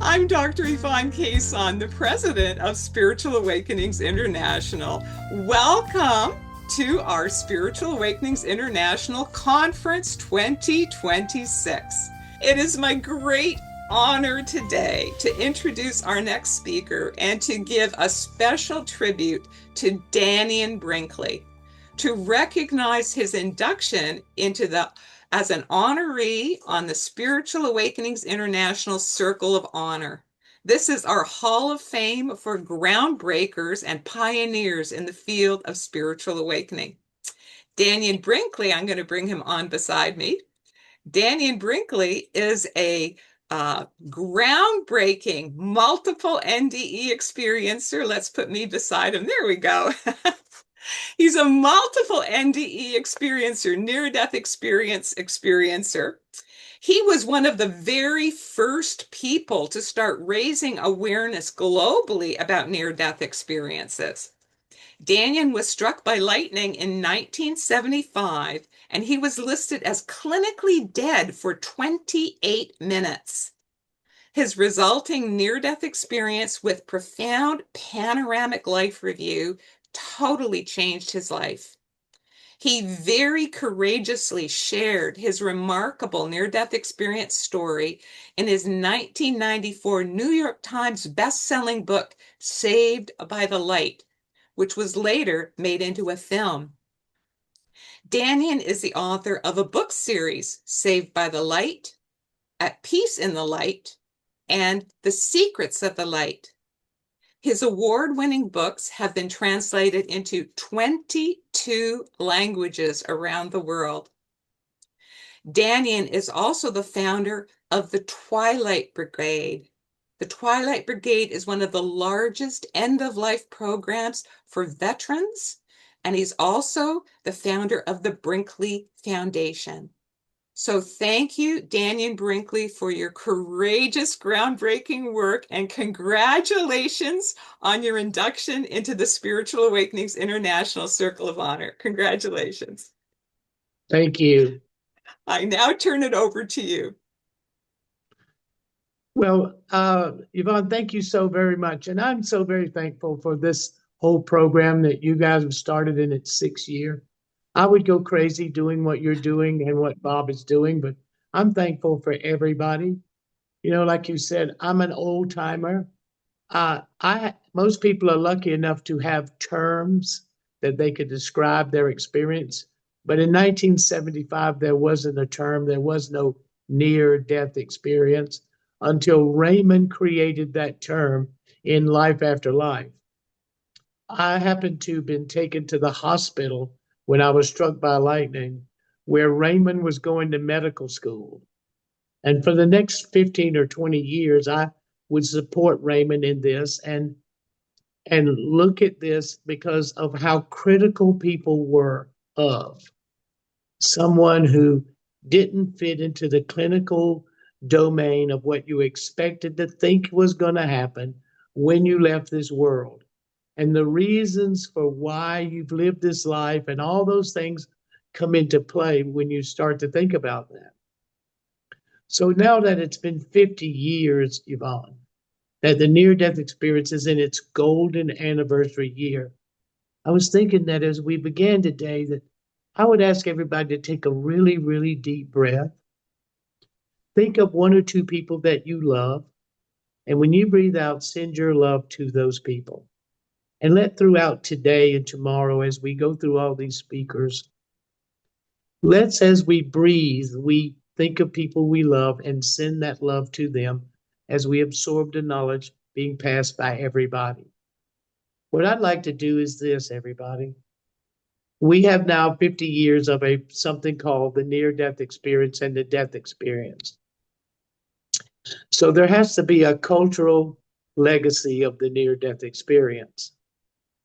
I'm Dr. Yvonne Cason, the president of Spiritual Awakenings International. Welcome to our Spiritual Awakenings International Conference 2026. It is my great honor today to introduce our next speaker and to give a special tribute to Dannion Brinkley, to recognize his induction into the as an honoree on the Spiritual Awakenings International Circle of Honor. This is our Hall of Fame for groundbreakers and pioneers in the field of spiritual awakening. Dannion Brinkley, I'm going to bring him on beside me. Dannion Brinkley is a groundbreaking multiple NDE experiencer. Let's put me beside him. There we go. He's a multiple NDE experiencer, near-death experiencer. He was one of the very first people to start raising awareness globally about near-death experiences. Dannion was struck by lightning in 1975, and he was listed as clinically dead for 28 minutes. His resulting near-death experience with profound panoramic life review totally changed his life. He very courageously shared his remarkable near-death experience story in his 1994 New York Times best-selling book, Saved by the Light, which was later made into a film. Dannion is the author of a book series, Saved by the Light, At Peace in the Light, and The Secrets of the Light. His award-winning books have been translated into 22 languages around the world. Dannion is also the founder of the Twilight Brigade. The Twilight Brigade is one of the largest end-of-life programs for veterans, and he's also the founder of the Brinkley Foundation. So thank you, Dannion Brinkley, for your courageous, groundbreaking work, and congratulations on your induction into the Spiritual Awakenings International Circle of Honor. Congratulations. Thank you. I now turn it over to you. Well, Yvonne, thank you so very much. And I'm so very thankful for this whole program that you guys have started in its 6th year. I would go crazy doing what you're doing and what Bob is doing, but I'm thankful for everybody. You know, like you said, I'm an old timer. Most people are lucky enough to have terms that they could describe their experience. But in 1975, there wasn't a term. There was no near-death experience until Raymond created that term in Life After Life. I happened to have been taken to the hospital when I was struck by lightning, where Raymond was going to medical school. And for the next 15 or 20 years, I would support Raymond in this and look at this because of how critical people were of someone who didn't fit into the clinical domain of what you expected to think was going to happen when you left this world. And the reasons for why you've lived this life and all those things come into play when you start to think about that. So now that it's been 50 years, Yvonne, that the near-death experience is in its golden anniversary year, I was thinking that as we began today, that I would ask everybody to take a really, really deep breath. Think of 1 or 2 people that you love, and when you breathe out, send your love to those people. And let throughout today and tomorrow, as we go through all these speakers, let's, as we breathe, we think of people we love and send that love to them as we absorb the knowledge being passed by everybody. What I'd like to do is this, everybody. We have now 50 years of something called the near-death experience and the death experience. So there has to be a cultural legacy of the near-death experience.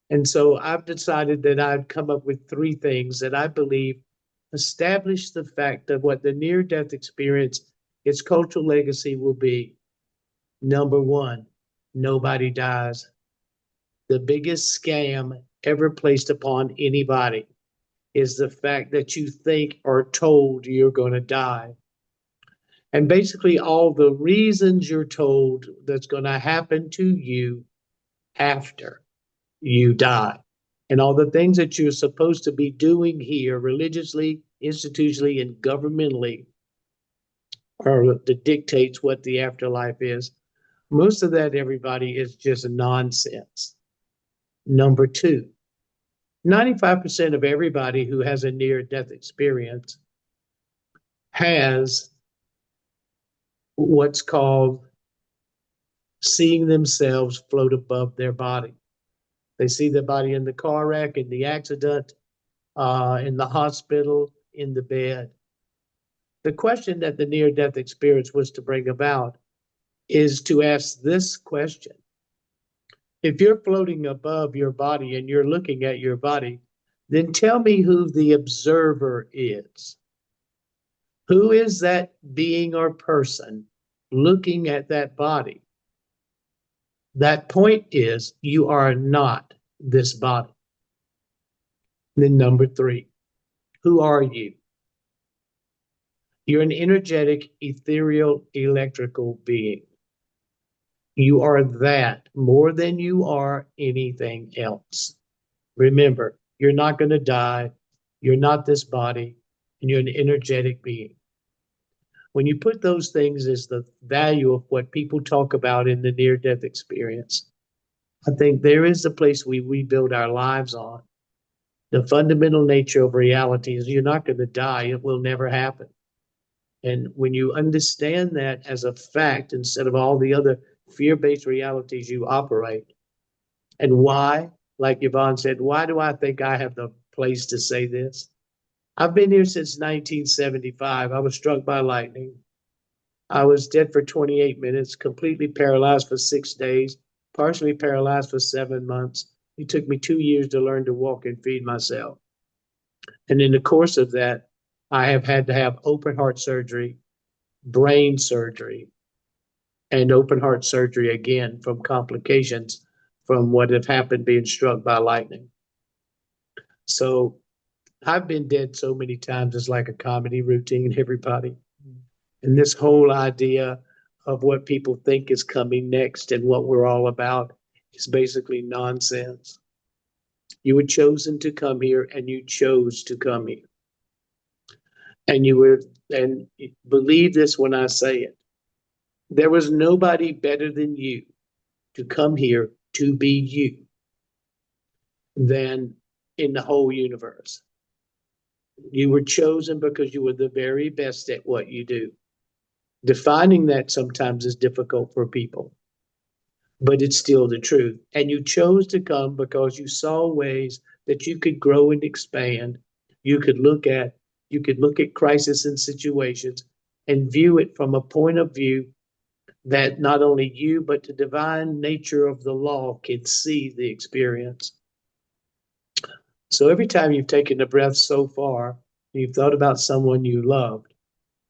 And so I've decided that I'd come up with 3 things that I believe establish the fact of what the near-death experience, its cultural legacy will be. Number 1, nobody dies. The biggest scam ever placed upon anybody is the fact that you think or told you're going to die. And basically, all the reasons you're told that's going to happen to you after you die, and all the things that you're supposed to be doing here religiously, institutionally, and governmentally are that dictates what the afterlife is. Most of that, everybody, is just nonsense. Number two, 95% of everybody who has a near death experience has what's called seeing themselves float above their body. They see their body in the car wreck, in the accident, in the hospital, in the bed. The question that the near death experience was to bring about is to ask this question. If you're floating above your body and you're looking at your body, then tell me who the observer is. Who is that being or person looking at that body? That point is, you are not this body. Then number three, who are you? You're an energetic, ethereal, electrical being. You are that more than you are anything else. Remember, you're not going to die. You're not this body, and you're an energetic being. When you put those things as the value of what people talk about in the near-death experience, I think there is a place we build our lives on. The fundamental nature of reality is you're not going to die. It will never happen. And when you understand that as a fact, instead of all the other fear-based realities you operate, and why, like Yvonne said, why do I think I have the place to say this? I've been here since 1975. I was struck by lightning. I was dead for 28 minutes, completely paralyzed for 6 days, partially paralyzed for 7 months. It took me 2 years to learn to walk and feed myself. And in the course of that, I have had to have open heart surgery, brain surgery, and open heart surgery again from complications from what had happened being struck by lightning. So I've been dead so many times, it's like a comedy routine, everybody. And this whole idea of what people think is coming next and what we're all about is basically nonsense. You were chosen to come here and you chose to come here. And you were, and believe this when I say it, there was nobody better than you to come here to be you than in the whole universe. You were chosen because you were the very best at what you do. Defining that sometimes is difficult for people, but it's still the truth. And you chose to come because you saw ways that you could grow and expand. You could look at crisis and situations and view it from a point of view that not only you, but the divine nature of the law can see the experience. So every time you've taken a breath so far, you've thought about someone you loved,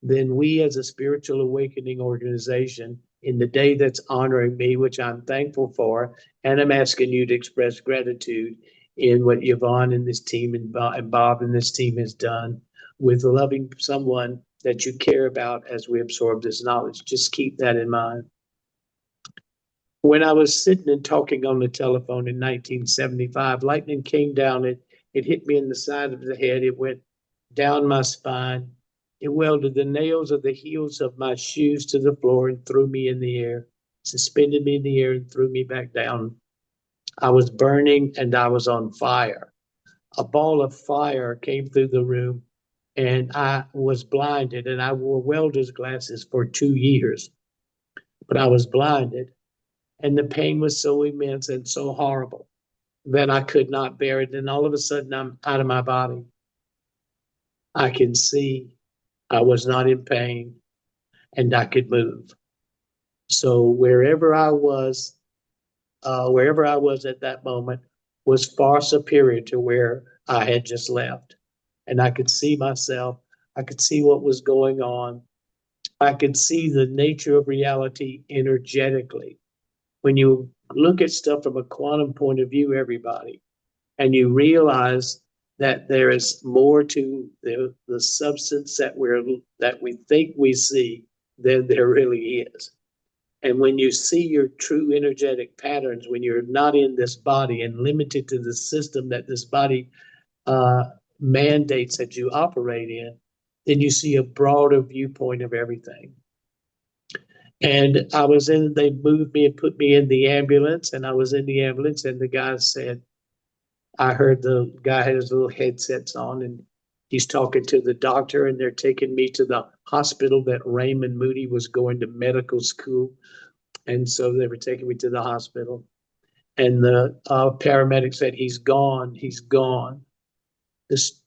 then we as a spiritual awakening organization, in the day that's honoring me, which I'm thankful for, and I'm asking you to express gratitude in what Yvonne and this team and Bob and this team has done with loving someone that you care about as we absorb this knowledge. Just keep that in mind. When I was sitting and talking on the telephone in 1975, lightning came down. It hit me in the side of the head. It went down my spine. It welded the nails of the heels of my shoes to the floor and threw me in the air, suspended me in the air and threw me back down. I was burning and I was on fire. A ball of fire came through the room and I was blinded, and I wore welder's glasses for 2 years, but I was blinded. And the pain was so immense and so horrible that I could not bear it. And all of a sudden, I'm out of my body. I can see I was not in pain and I could move. So wherever I was at that moment was far superior to where I had just left. And I could see myself. I could see what was going on. I could see the nature of reality energetically. When you look at stuff from a quantum point of view, everybody, and you realize that there is more to the substance that we think we see than there really is. And when you see your true energetic patterns, when you're not in this body and limited to the system that this body uh, mandates that you operate in, then you see a broader viewpoint of everything. And they moved me and put me in the ambulance, and I was in the ambulance, and the guy said, I heard the guy had his little headsets on, and he's talking to the doctor, and they're taking me to the hospital that Raymond Moody was going to medical school. And so they were taking me to the hospital, and the paramedic said, he's gone, he's gone. This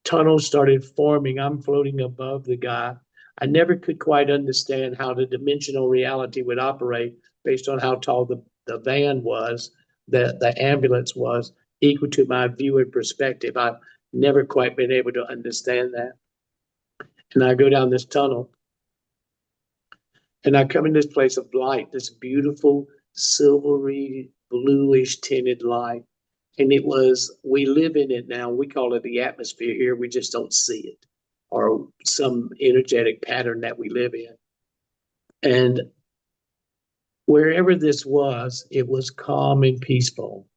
tunnel started forming. I'm floating above the guy. I never could quite understand how the dimensional reality would operate based on how tall the van was, the ambulance was, equal to my view and perspective. I've never quite been able to understand that. And I go down this tunnel, and I come in this place of light, this beautiful, silvery, bluish tinted light. And we live in it now. We call it the atmosphere here. We just don't see it, or some energetic pattern that we live in. And wherever this was, it was calm and peaceful.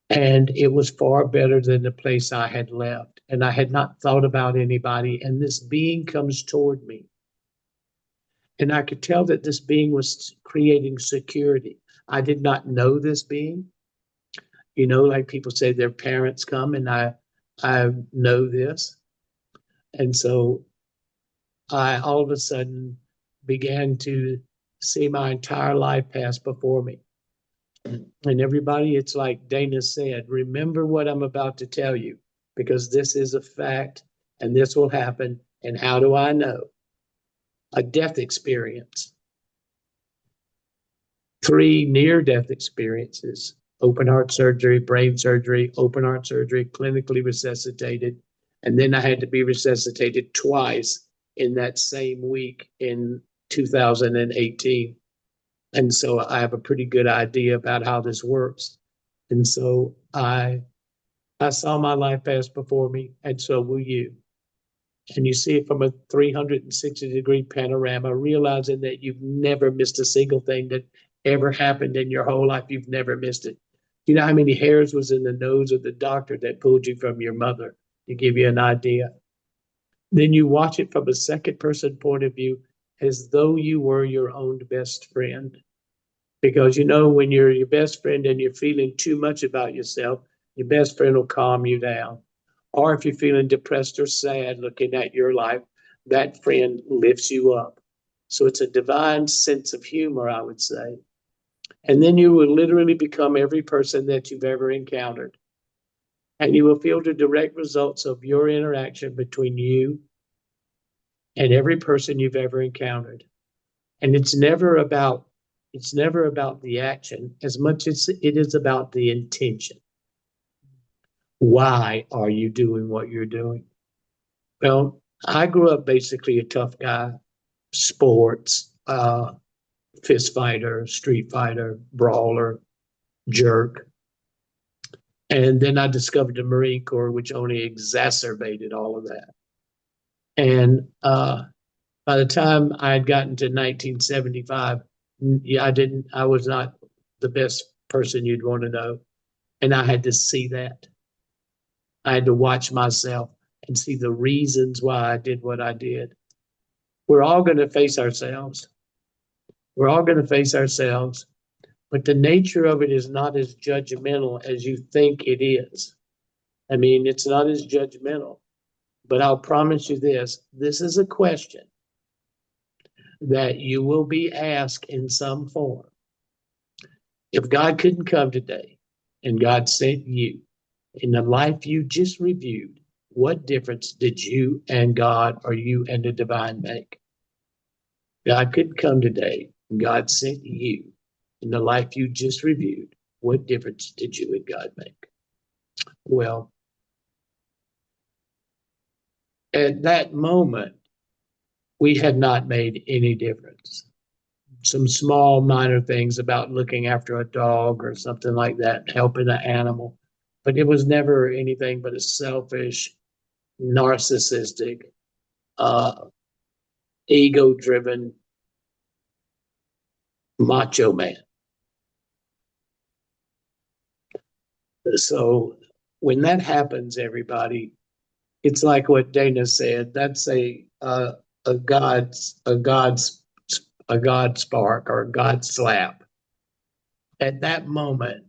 And it was far better than the place I had left. And I had not thought about anybody. And this being comes toward me. And I could tell that this being was creating security. I did not know this being. You know, like people say their parents come, and I know this. And so I all of a sudden began to see my entire life pass before me. And everybody, it's like Dana said, remember what I'm about to tell you, because this is a fact and this will happen. And how do I know? A death experience. 3 near-death experiences: open heart surgery, brain surgery, open heart surgery, clinically resuscitated. And then I had to be resuscitated twice in that same week in 2018. And so I have a pretty good idea about how this works. And so I saw my life pass before me, and so will you. And you see it from a 360-degree panorama, realizing that you've never missed a single thing that ever happened in your whole life. You've never missed it. You know how many hairs was in the nose of the doctor that pulled you from your mother, to give you an idea. Then you watch it from a second person point of view, as though you were your own best friend. Because you know, when you're your best friend and you're feeling too much about yourself, your best friend will calm you down. Or if you're feeling depressed or sad looking at your life, that friend lifts you up. So it's a divine sense of humor, I would say. And then you will literally become every person that you've ever encountered. And you will feel the direct results of your interaction between you and every person you've ever encountered. And it's never about the action as much as it is about the intention. Why are you doing what you're doing? Well, I grew up basically a tough guy, sports, fist fighter, street fighter, brawler, jerk. And then I discovered the Marine Corps, which only exacerbated all of that. And by the time I had gotten to 1975, I was not the best person you'd want to know. And I had to see that. I had to watch myself and see the reasons why I did what I did. We're all going to face ourselves. We're all going to face ourselves, but the nature of it is not as judgmental as you think it is. I mean, it's not as judgmental, but I'll promise you this is a question that you will be asked in some form. If God couldn't come today and God sent you in the life you just reviewed, what difference did you and God, or you and the divine, make? God couldn't come today and God sent you in the life you just reviewed. What difference did you and God make? Well, at that moment, we had not made any difference. Some small minor things about looking after a dog or something like that, helping an animal, but it was never anything but a selfish, narcissistic, ego-driven macho man. So when that happens, everybody, it's like what Dana said. That's a God's a God's a God spark or a God slap. At that moment,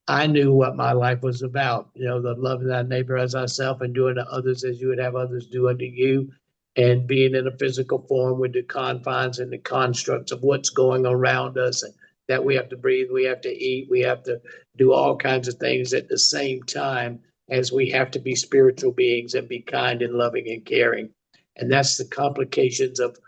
I knew what my life was about. You know, the loving thy neighbor as thyself and doing to others as you would have others do unto you, and being in a physical form with the confines and the constructs of what's going around us, and that we have to breathe, we have to eat, we have to do all kinds of things at the same time as we have to be spiritual beings and be kind and loving and caring. And that's the complications of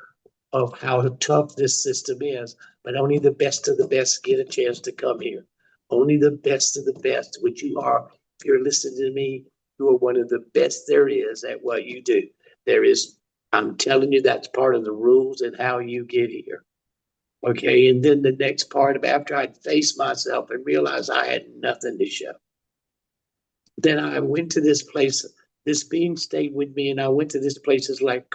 how tough this system is. But only the best of the best get a chance to come here. Only the best of the best, which you are. If you're listening to me, you are one of the best there is at what you do. There is, I'm telling you, that's part of the rules and how you get here. Okay. And then the next part of after I'd faced myself and realized I had nothing to show. Then I went to this place. This being stayed with me, and I went to this places like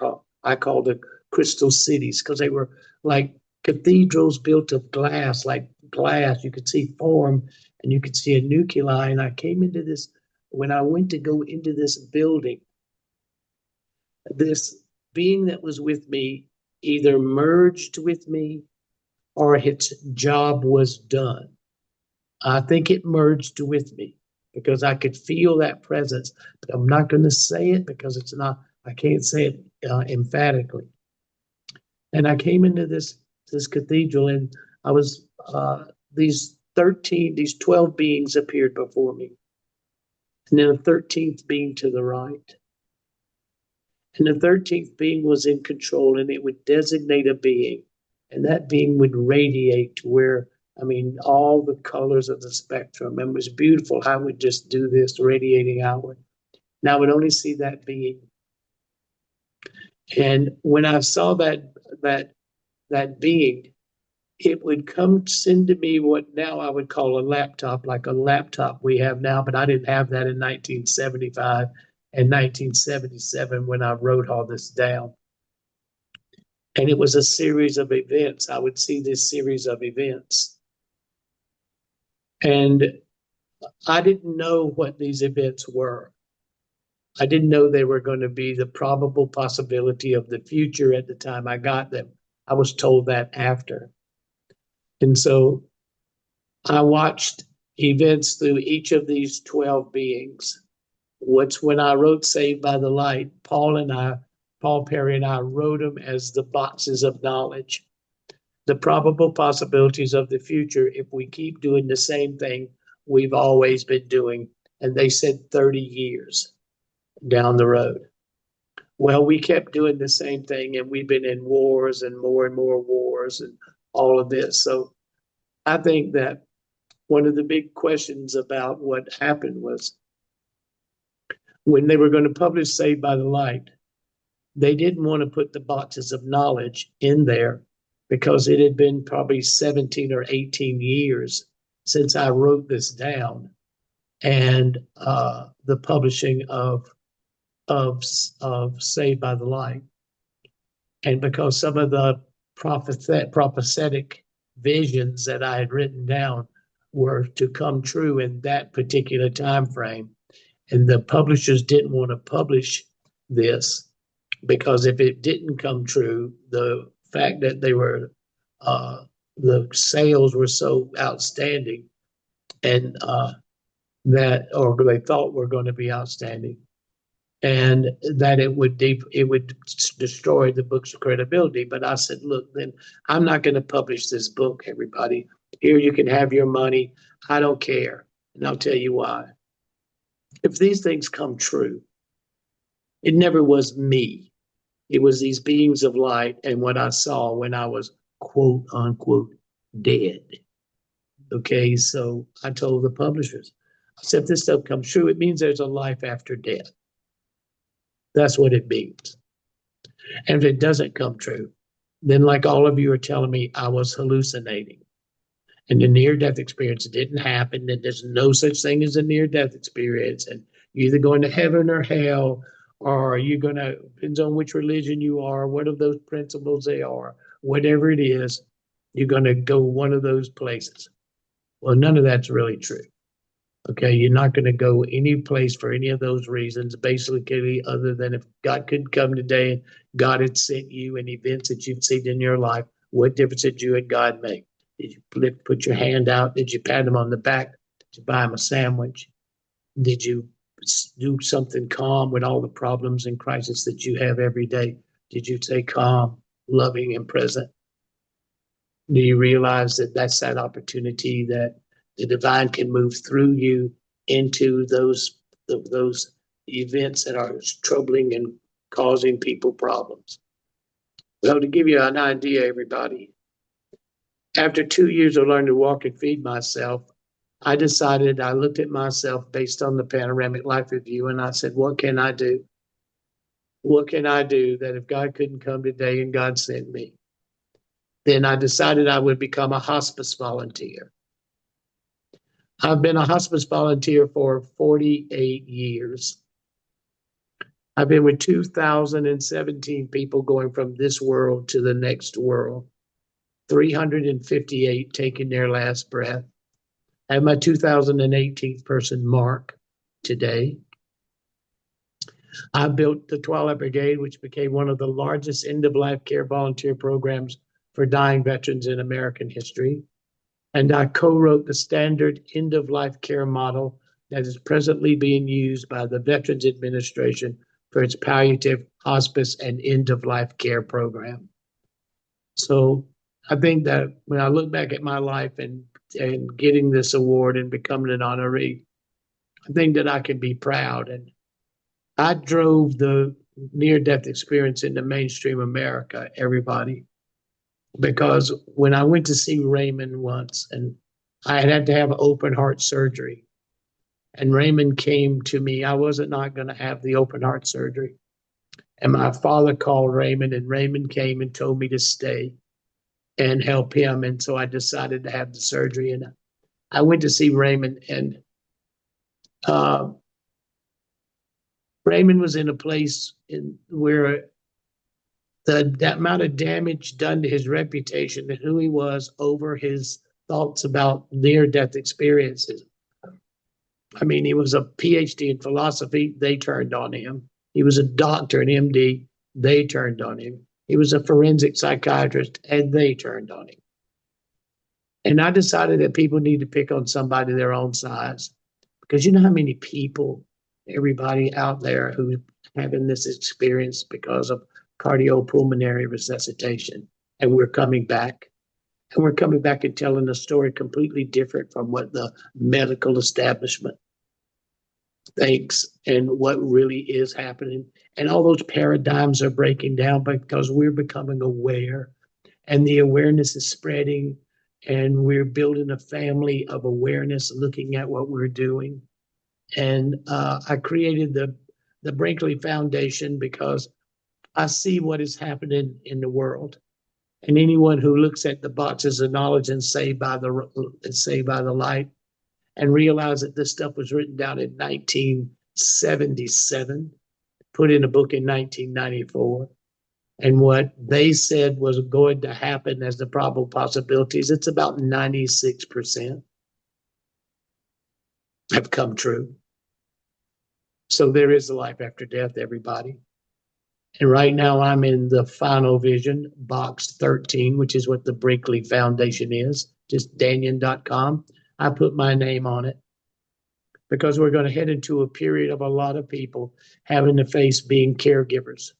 I call the crystal cities because they were like cathedrals built of glass, like glass. You could see form and you could see a nuclei. And I came into this when I went to go into this building. This being that was with me either merged with me or its job was done. I think it merged with me because I could feel that presence, but I'm not going to say it because it's not, I can't say it emphatically. And I came into this cathedral, and I was, these 12 beings appeared before me. And then a 13th being to the right. And the 13th being was in control, and it would designate a being. And that being would radiate to where, I mean, all the colors of the spectrum. And it was beautiful how it would just do this, radiating outward. Now I would only see that being. And when I saw that being, it would come send to me what now I would call a laptop, like a laptop we have now, but I didn't have that in 1975 and 1977 when I wrote all this down. And it was a series of events. I would see this series of events. And I didn't know what these events were. I didn't know they were going to be the probable possibility of the future at the time I got them. I was told that after. And so I watched events through each of these 12 beings. What's when I wrote Saved by the Light, Paul Perry and I wrote them as the boxes of knowledge, the probable possibilities of the future if we keep doing the same thing we've always been doing. And they said 30 years down the road. Well, we kept doing the same thing, and we've been in wars and more wars and all of this. So I think that one of the big questions about what happened was when they were going to publish Saved by the Light, they didn't want to put the boxes of knowledge in there because it had been probably 17 or 18 years since I wrote this down, and the publishing of Saved by the Light. And because some of the prophetic visions that I had written down were to come true in that particular time frame, and the publishers didn't want to publish this because if it didn't come true, the fact that they were the sales were so outstanding, and that, or they thought were going to be outstanding, and that it would destroy the book's credibility. But I said, look, then I'm not going to publish this book, everybody. Here, you can have your money. I don't care. And I'll tell you why. If these things come true, it never was me. It was these beings of light and what I saw when I was, quote unquote, dead. Okay, so I told the publishers, I said, if this stuff comes true, it means there's a life after death. That's what it means. And if it doesn't come true, then like all of you are telling me, I was hallucinating. And the near-death experience didn't happen, and there's no such thing as a near-death experience, and you're either going to heaven or hell, Or are you going to, depends on which religion you are, what of those principles they are, whatever it is, you're going to go one of those places. Well, none of that's really true. Okay, you're not going to go any place for any of those reasons, basically, other than if God could come today and God had sent you and events that you've seen in your life, what difference did you and God make? Did you put your hand out? Did you pat him on the back? Did you buy him a sandwich? Did you do something calm with all the problems and crises that you have every day? Did you stay calm, loving, and present? Do you realize that that's that opportunity that the divine can move through you into those events that are troubling and causing people problems? Well, to give you an idea, everybody, after 2 years of learning to walk and feed myself, I decided, I looked at myself based on the Panoramic Life Review, and I said, what can I do? What can I do that if God couldn't come today and God sent me? Then I decided I would become a hospice volunteer. I've been a hospice volunteer for 48 years. I've been with 2,017 people going from this world to the next world, 358 taking their last breath. I have my 2018 person mark today. I built the Twilight Brigade, which became one of the largest end-of-life care volunteer programs for dying veterans in American history. And I co-wrote the standard end-of-life care model that is presently being used by the Veterans Administration for its palliative, hospice, and end-of-life care program. So I think that when I look back at my life and getting this award and becoming an honoree, I think that I can be proud. And I drove the near-death experience into mainstream America, everybody, because when I went to see Raymond once, and I had to have open heart surgery, and Raymond came to me, I wasn't not going to have the open heart surgery. And my father called Raymond, and Raymond came and told me to stay and help him. And so I decided to have the surgery. And I went to see Raymond, and uh, Raymond was in a place where that amount of damage done to his reputation and who he was over his thoughts about near-death experiences. I mean, he was a PhD in philosophy. They turned on him. He was a doctor, an MD. They turned on him. He was a forensic psychiatrist, and they turned on him. And I decided that people need to pick on somebody their own size, because you know how many people, everybody out there who's having this experience because of cardiopulmonary resuscitation, and we're coming back. And we're coming back and telling a story completely different from what the medical establishment thinks and what really is happening. And all those paradigms are breaking down because we're becoming aware, and the awareness is spreading, and we're building a family of awareness looking at what we're doing. And I created the Brinkley Foundation because I see what is happening in the world. And anyone who looks at the boxes of knowledge and saved by the light and realize that this stuff was written down in 1977, put in a book in 1994, and what they said was going to happen as the probable possibilities, it's about 96% have come true. So there is a life after death, everybody. And right now I'm in the final vision, box 13, which is what the Brinkley Foundation is, just Dannion.com. I put my name on it because we're going to head into a period of a lot of people having to face being caregivers,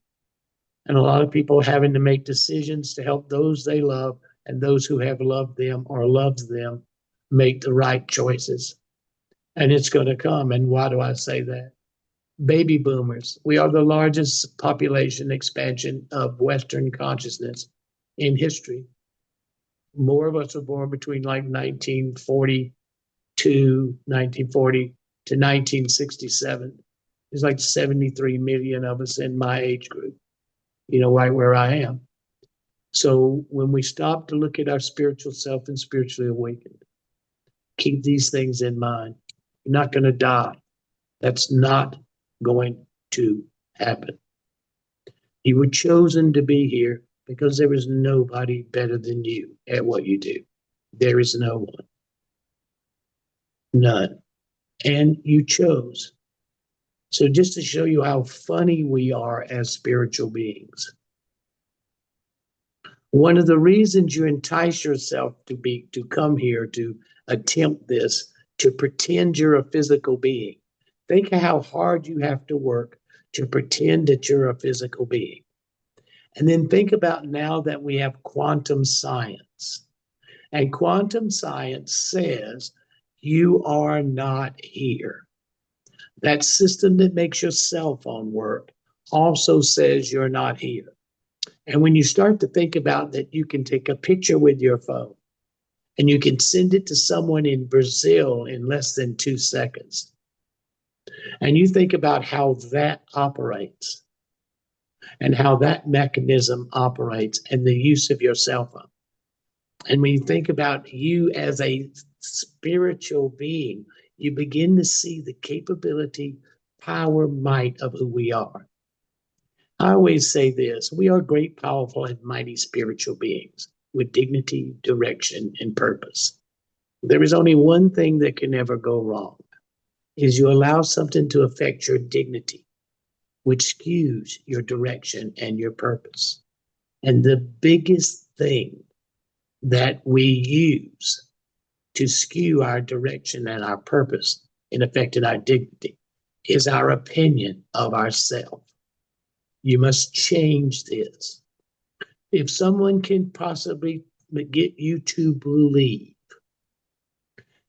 and a lot of people having to make decisions to help those they love and those who have loved them or loves them make the right choices. And it's going to come. And why do I say that? Baby boomers. We are the largest population expansion of Western consciousness in history. More of us were born between like 1940 to 1967. There's like 73 million of us in my age group, you know, right where I am. So when we stop to look at our spiritual self and spiritually awakened, keep these things in mind. You're not going to die. That's not going to happen. You were chosen to be here because there is nobody better than you at what you do. There is no one. None. And you chose. So just to show you how funny we are as spiritual beings, one of the reasons you entice yourself to come here to attempt this, to pretend you're a physical being. Think of how hard you have to work to pretend that you're a physical being. And then think about now that we have quantum science. And quantum science says you are not here. That system that makes your cell phone work also says you're not here. And when you start to think about that, you can take a picture with your phone and you can send it to someone in Brazil in less than 2 seconds. And you think about how that operates and how that mechanism operates and the use of your cell phone. And when you think about you as a spiritual being, you begin to see the capability, power, might of who we are. I always say this: we are great, powerful, and mighty spiritual beings with dignity, direction, and purpose. There is only one thing that can never go wrong, is you allow something to affect your dignity, which skews your direction and your purpose. And the biggest thing that we use to skew our direction and our purpose in affecting our dignity is our opinion of ourselves. You must change this. If someone can possibly get you to believe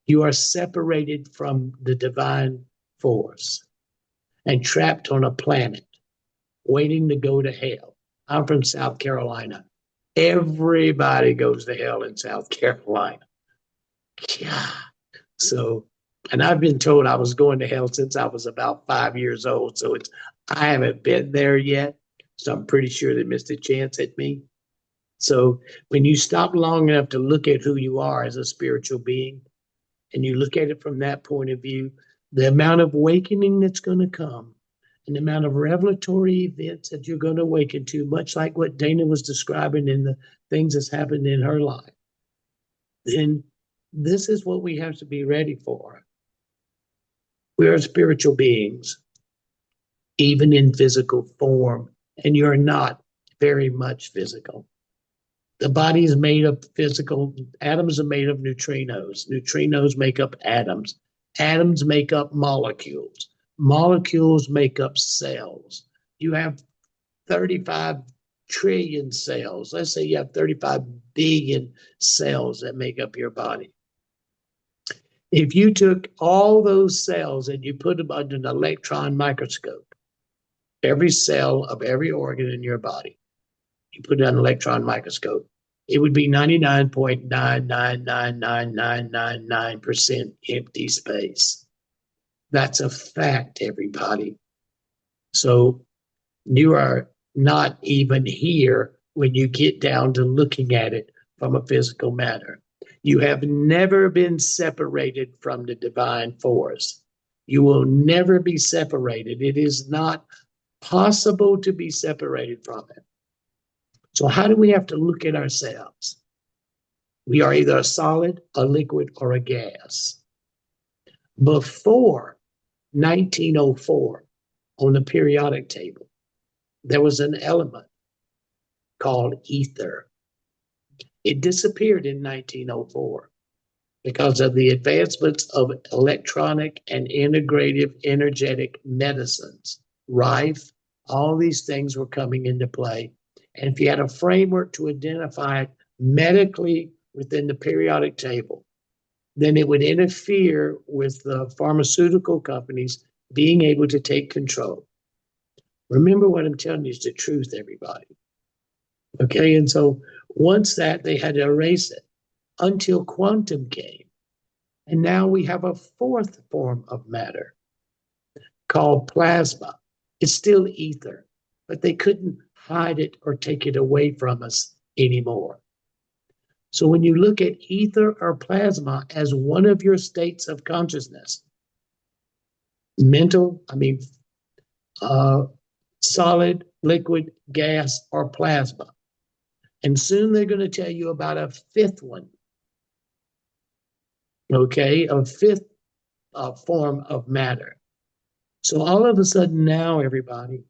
you are separated from the divine force and trapped on a planet waiting to go to hell. I'm from South Carolina. Everybody goes to hell in South Carolina. Yeah. So, and I've been told I was going to hell since I was about 5 years old. So I haven't been there yet. So I'm pretty sure they missed a chance at me. So when you stop long enough to look at who you are as a spiritual being, and you look at it from that point of view, the amount of awakening that's going to come and the amount of revelatory events that you're going to awaken to, much like what Dana was describing in the things that's happened in her life, then this is what we have to be ready for. We are spiritual beings, even in physical form, and you're not very much physical. The body is made of physical, atoms are made of neutrinos. Neutrinos make up atoms. Atoms make up molecules. Molecules make up cells. You have 35 trillion cells. Let's say you have 35 billion cells that make up your body. If you took all those cells and you put them under an electron microscope, every cell of every organ in your body, you put it on an electron microscope, it would be 99.9999999% empty space. That's a fact, everybody. So you are not even here when you get down to looking at it from a physical matter. You have never been separated from the divine force. You will never be separated. It is not possible to be separated from it. So how do we have to look at ourselves? We are either a solid, a liquid, or a gas. Before 1904, on the periodic table, there was an element called ether. It disappeared in 1904 because of the advancements of electronic and integrative energetic medicines. Rife, all these things were coming into play. And if you had a framework to identify it medically within the periodic table, then it would interfere with the pharmaceutical companies being able to take control. Remember, what I'm telling you is the truth, everybody. Okay, and so once that, they had to erase it until quantum came. And now we have a fourth form of matter called plasma. It's still ether, but they couldn't hide it or take it away from us anymore. So when you look at ether or plasma as one of your states of consciousness, mental, solid, liquid, gas, or plasma. And soon they're going to tell you about a fifth one. Okay, a fifth form of matter. So all of a sudden now, everybody,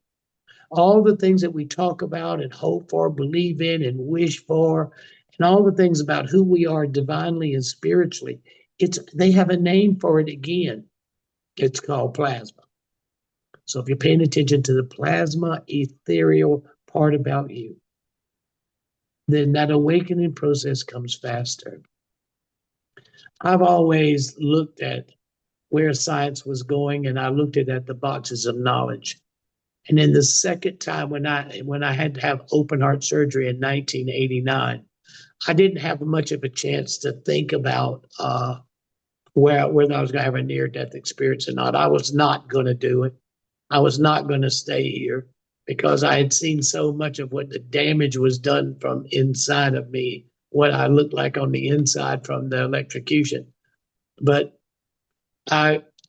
all the things that we talk about and hope for, believe in, and wish for, and all the things about who we are divinely and spiritually, they have a name for it again. It's called plasma. So if you're paying attention to the plasma ethereal part about you, then that awakening process comes faster. I've always looked at where science was going, and I looked at the boxes of knowledge. And then the second time when I had to have open heart surgery in 1989, I didn't have much of a chance to think about whether I was going to have a near-death experience or not. I was not going to do it. I was not going to stay here because I had seen so much of what the damage was done from inside of me, what I looked like on the inside from the electrocution. But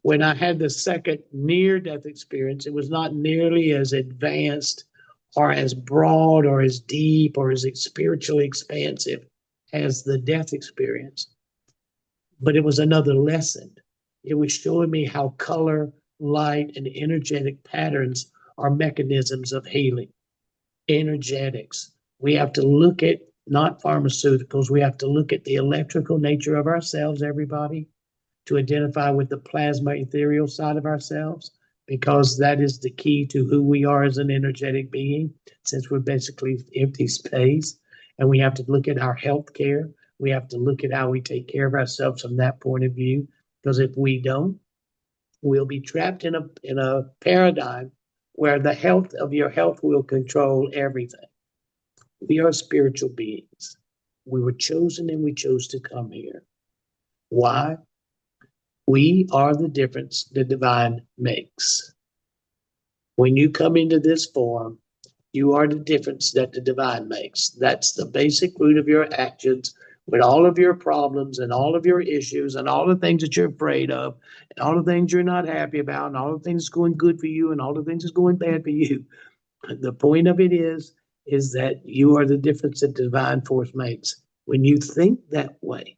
when I had the second near-death experience, it was not nearly as advanced or as broad or as deep or as spiritually expansive as the death experience. But it was another lesson. It was showing me how color, light, and energetic patterns are mechanisms of healing. Energetics. We have to look at not pharmaceuticals. We have to look at the electrical nature of ourselves, everybody, to identify with the plasma ethereal side of ourselves, because that is the key to who we are as an energetic being, since we're basically empty space. And we have to look at our health care. We have to look at how we take care of ourselves from that point of view, because if we don't, we'll be trapped in a paradigm where the health of your health will control everything. We are spiritual beings. We were chosen and we chose to come here. Why? We are the difference the divine makes. When you come into this form, you are the difference that the divine makes. That's the basic root of your actions, with all of your problems and all of your issues and all the things that you're afraid of and all the things you're not happy about and all the things that's going good for you and all the things that's going bad for you. The point of it is that you are the difference that the divine force makes. When you think that way,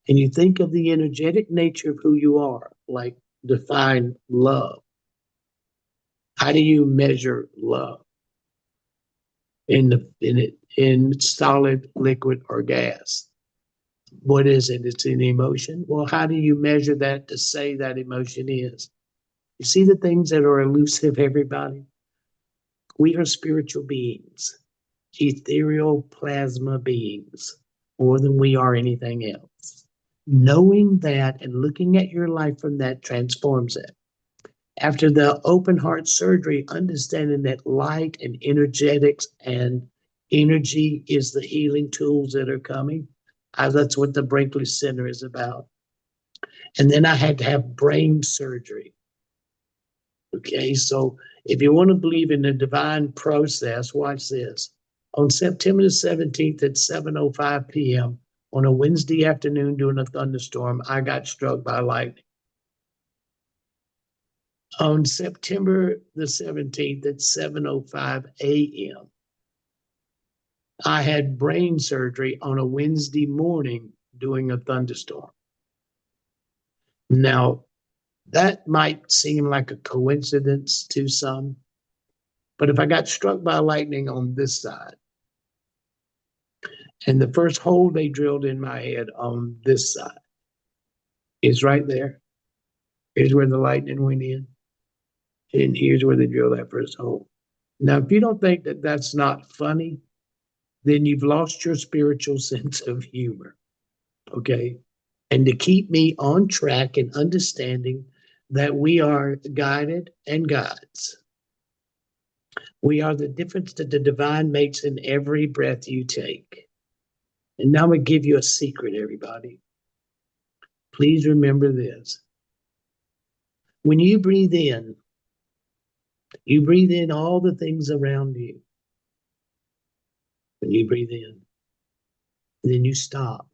and you think of the energetic nature of who you are, like define love. How do you measure love? In solid, liquid, or gas? What is it? It's an emotion. Well, how do you measure that to say that emotion is? You see the things that are elusive, everybody? We are spiritual beings, ethereal plasma beings, more than we are anything else. Knowing that and looking at your life from that transforms it. After the open heart surgery, understanding that light and energetics and energy is the healing tools that are coming. That's what the Brinkley Center is about. And then I had to have brain surgery. Okay, so if you want to believe in the divine process, watch this. On September the 17th at 7:05 p.m., on a Wednesday afternoon during a thunderstorm, I got struck by lightning. On September the 17th at 7:05 a.m., I had brain surgery on a Wednesday morning during a thunderstorm. Now, that might seem like a coincidence to some, but if I got struck by lightning on this side, and the first hole they drilled in my head on this side is right there. Here's where the lightning went in. And here's where they drilled that first hole. Now, if you don't think that that's not funny, then you've lost your spiritual sense of humor. Okay? And to keep me on track and understanding that we are guided and guides. We are the difference that the divine makes in every breath you take. And now I'm going to give you a secret, everybody. Please remember this. When you breathe in all the things around you. When you breathe in, then you stop.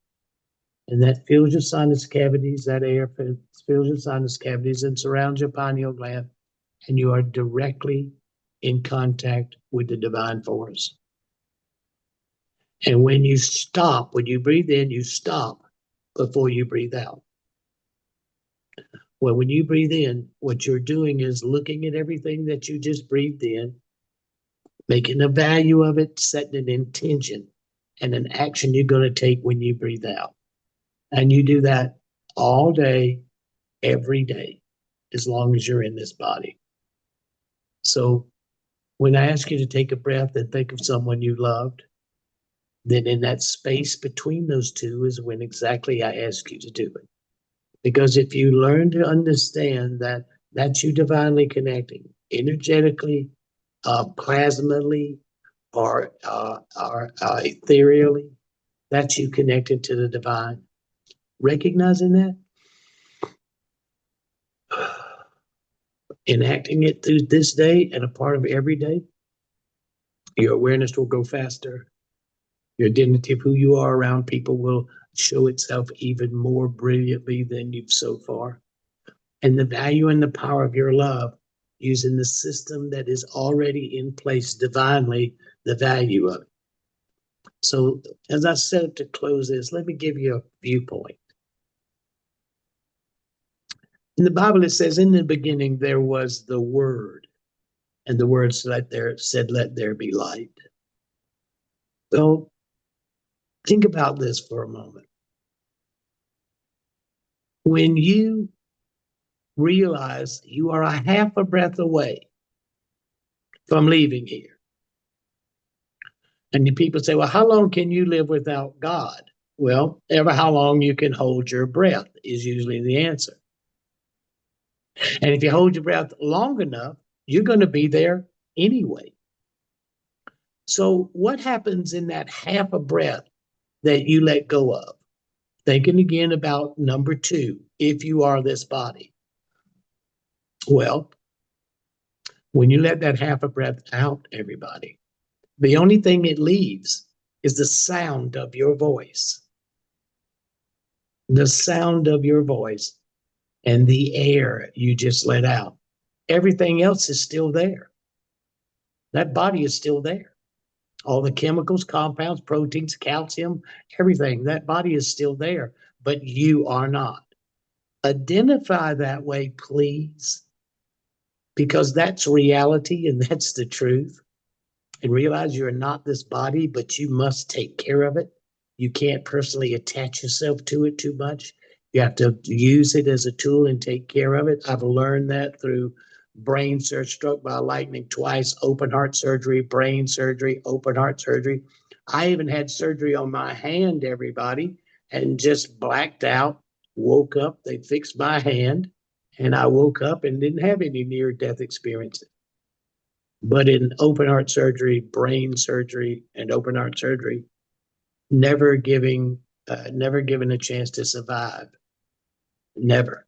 And that fills your sinus cavities, that air fills your sinus cavities and surrounds your pineal gland. And you are directly in contact with the divine force. And when you stop, when you breathe in, you stop before you breathe out. Well, when you breathe in, what you're doing is looking at everything that you just breathed in, making a value of it, setting an intention and an action you're going to take when you breathe out. And you do that all day, every day, as long as you're in this body. So when I ask you to take a breath and think of someone you loved, then in that space between those two is when exactly I ask you to do it. Because if you learn to understand that that's you divinely connecting, energetically, plasmally, or ethereally, that's you connected to the divine. Recognizing that, enacting it through this day and a part of every day, your awareness will go faster. Your identity of who you are around people will show itself even more brilliantly than you've so far. And the value and the power of your love, using the system that is already in place divinely, the value of it. So, as I said to close this, let me give you a viewpoint. In the Bible, it says, in the beginning, there was the Word, and the Word said, let there be light. So, think about this for a moment. When you realize you are a half a breath away from leaving here, and the people say, well, how long can you live without God? Well, ever how long you can hold your breath is usually the answer. And if you hold your breath long enough, you're going to be there anyway. So what happens in that half a breath that you let go of? Thinking again about number 2, if you are this body. Well, when you let that half a breath out, everybody, the only thing it leaves is the sound of your voice. The sound of your voice and the air you just let out. Everything else is still there. That body is still there. All the chemicals, compounds, proteins, calcium, everything, that body is still there, but you are not. Identify that way, please, because that's reality and that's the truth. And realize you're not this body, but you must take care of it. You can't personally attach yourself to it too much. You have to use it as a tool and take care of it. I've learned that through brain surgery, struck by lightning twice, open heart surgery, brain surgery, open heart surgery. I even had surgery on my hand, everybody, and just blacked out, woke up, they fixed my hand, and I woke up and didn't have any near-death experiences. But in open heart surgery, brain surgery, and open heart surgery, never given a chance to survive. Never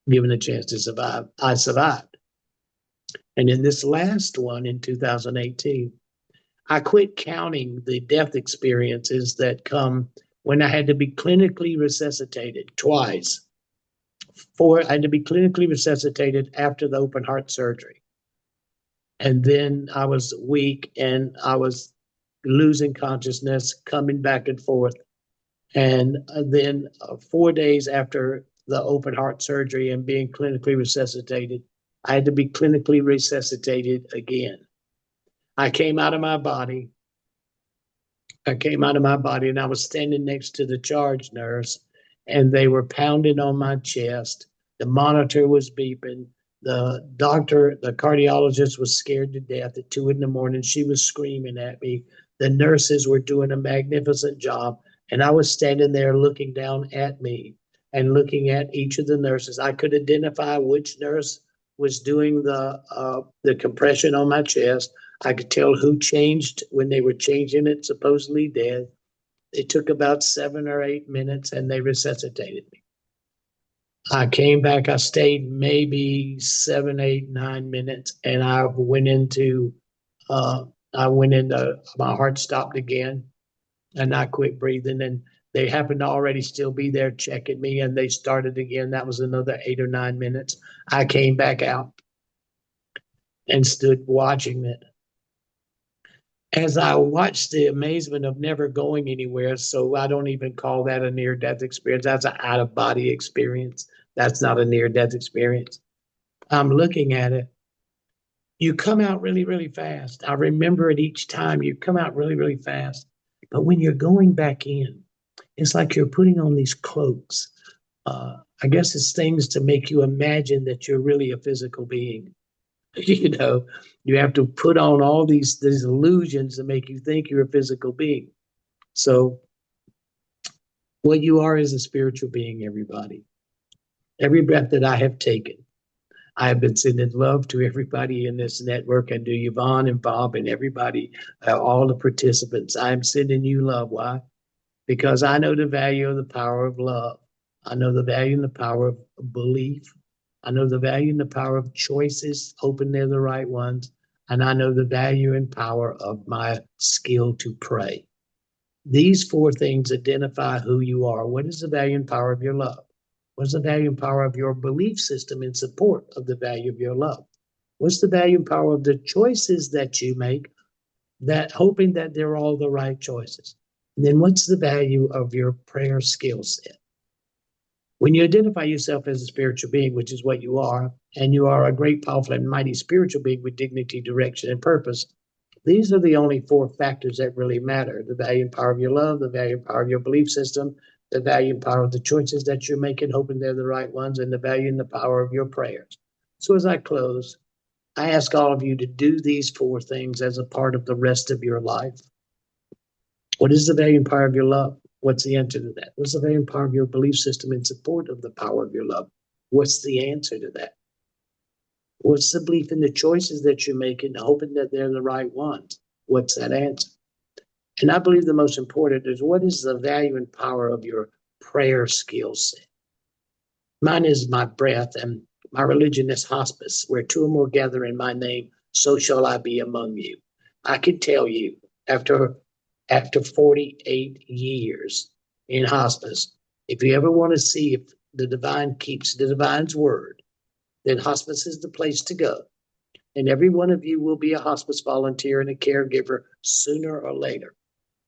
given a chance to survive. I survived. And in this last one in 2018, I quit counting the death experiences that come when I had to be clinically resuscitated twice. I had to be clinically resuscitated after the open heart surgery. And then I was weak and I was losing consciousness, coming back and forth. And then 4 days after the open heart surgery and being clinically resuscitated, I had to be clinically resuscitated again. I came out of my body. And I was standing next to the charge nurse, and they were pounding on my chest. The monitor was beeping. The doctor, the cardiologist, was scared to death at 2 a.m. She was screaming at me. The nurses were doing a magnificent job. And I was standing there looking down at me and looking at each of the nurses. I could identify which nurse was doing the compression on my chest. I could tell who changed when they were changing it, supposedly dead. It took about 7 or 8 minutes, and they resuscitated me. I came back. I stayed maybe 7, 8, 9 minutes, and I went into. My heart stopped again, and I quit breathing. And they happened to already still be there checking me, and they started again. That was another 8 or 9 minutes. I came back out. and stood watching it. As I watched the amazement of never going anywhere, so I don't even call that a near-death experience. That's an out-of-body experience. That's not a near-death experience. I'm looking at it. You come out really, really fast. I remember it each time. You come out really, really fast. But when you're going back in, it's like you're putting on these cloaks. I guess it's things to make you imagine that you're really a physical being. You know, you have to put on all these illusions to make you think you're a physical being. So what you are is a spiritual being, everybody. Every breath that I have taken, I have been sending love to everybody in this network, and to Yvonne and Bob and everybody, all the participants. I am sending you love. Why? Because I know the value of the power of love. I know the value and the power of belief. I know the value and the power of choices, hoping they're the right ones. And I know the value and power of my skill to pray. These four things identify who you are. What is the value and power of your love? What's the value and power of your belief system in support of the value of your love? What's the value and power of the choices that you make, that hoping that they're all the right choices? And then what's the value of your prayer skill set? When you identify yourself as a spiritual being, which is what you are, and you are a great, powerful, and mighty spiritual being with dignity, direction, and purpose, these are the only four factors that really matter: the value and power of your love, the value and power of your belief system, the value and power of the choices that you're making, hoping they're the right ones, and the value and the power of your prayers. So as I close, I ask all of you to do these four things as a part of the rest of your life. What is the value and power of your love? What's the answer to that? What's the value and power of your belief system in support of the power of your love? What's the answer to that? What's the belief in the choices that you're making, hoping that they're the right ones? What's that answer? And I believe the most important is, what is the value and power of your prayer skill set? Mine is my breath, and my religion is hospice, where two or more gather in my name, so shall I be among you. I can tell you, after 48 years in hospice, if you ever want to see if the divine keeps the divine's word, then hospice is the place to go. And every one of you will be a hospice volunteer and a caregiver sooner or later.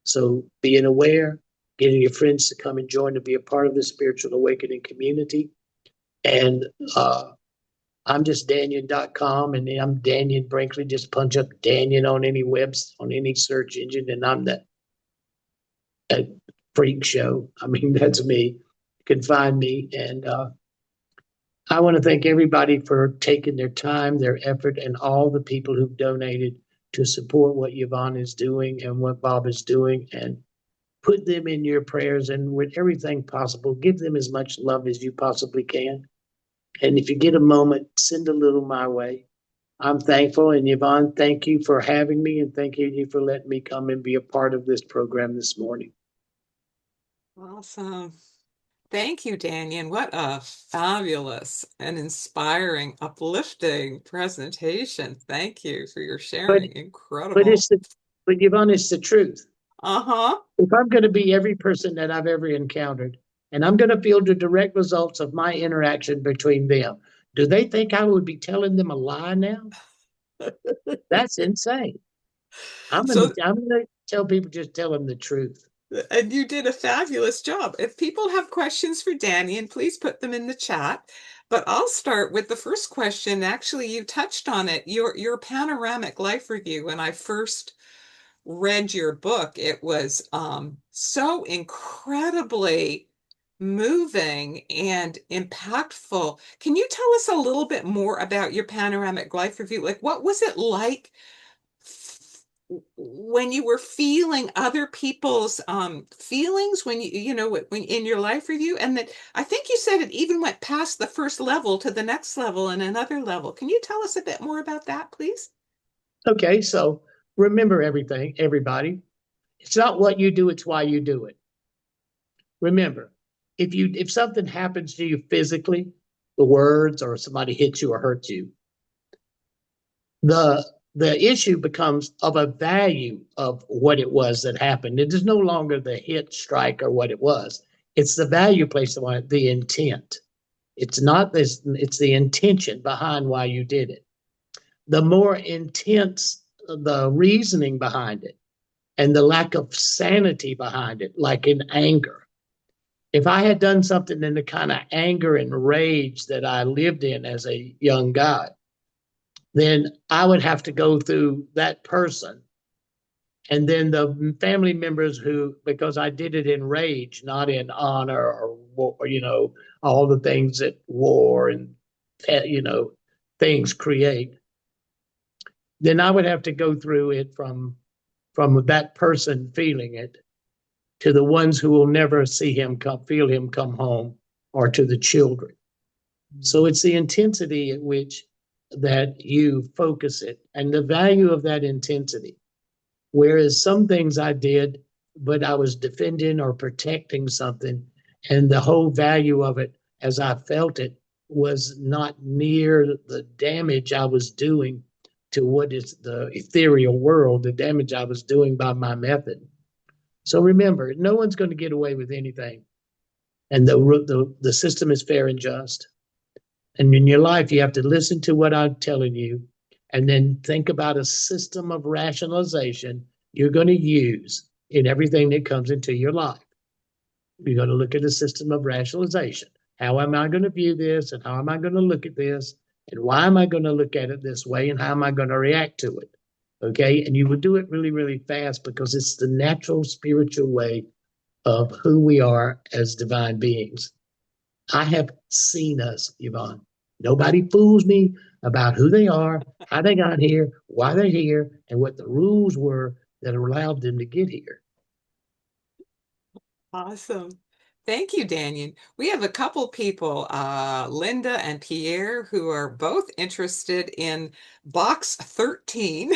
So being aware, getting your friends to come and join to be a part of the spiritual awakening community. And I'm just Dannion.com, and I'm Dannion Brinkley. Just punch up Dannion on any on any search engine, and I'm that freak show. I mean, that's me. You can find me. And I want to thank everybody for taking their time, their effort, and all the people who've donated to support what Yvonne is doing and what Bob is doing. And put them in your prayers, and with everything possible, give them as much love as you possibly can. And if you get a moment, send a little my way. I'm thankful. And Yvonne, thank you for having me, and thank you for letting me come and be a part of this program this morning. Awesome. Thank you, Dannion. What a fabulous and inspiring, uplifting presentation. Thank you for your But sharing. but Incredible. but Yvonne, it's the truth. Uh-huh. If I'm going to be every person that I've ever encountered, and I'm going to feel the direct results of my interaction between them, do they think I would be telling them a lie now? That's insane. So, I'm gonna tell people, just tell them the truth. and you did a fabulous job. If people have questions for Dannion, please put them in the chat. But I'll start with the first question. Actually, you touched on it. Your panoramic life review. When I first read your book, it was so incredibly moving and impactful. Can you tell us a little bit more about your panoramic life review? Like, what was it like when you were feeling other people's feelings when you know when in your life review, and that I think you said it even went past the first level to the next level and another level. Can you tell us a bit more about that, please? Okay, so remember everything, everybody. It's not what you do, it's why you do it. Remember, if something happens to you physically, the words, or somebody hits you or hurts you, the the issue becomes of a value of what it was that happened. It is no longer the hit, strike, or what it was. It's the value placed on it, the intent. It's not this, it's the intention behind why you did it. the more intense the reasoning behind it and the lack of sanity behind it, like in anger. If I had done something in the kind of anger and rage that I lived in as a young guy, then I would have to go through that person. And then the family members who, because I did it in rage, not in honor or all the things that war and, things create, then I would have to go through it from that person feeling it to the ones who will never feel him come home, or to the children. So it's the intensity at which that you focus it and the value of that intensity. Whereas some things I did, but I was defending or protecting something, and the whole value of it as I felt it was not near the damage I was doing to what is the ethereal world, the damage I was doing by my method. So remember, no one's going to get away with anything. And the system is fair and just. And in your life, you have to listen to what I'm telling you and then think about a system of rationalization you're going to use in everything that comes into your life. You're going to look at a system of rationalization. How am I going to view this, and how am I going to look at this, and why am I going to look at it this way, and how am I going to react to it? Okay. And you will do it really, really fast because it's the natural spiritual way of who we are as divine beings. I have seen us, Yvonne. Nobody fools me about who they are, how they got here, why they're here, and what the rules were that allowed them to get here. Awesome. Thank you, Dannion. We have a couple people, Linda and Pierre, who are both interested in box 13.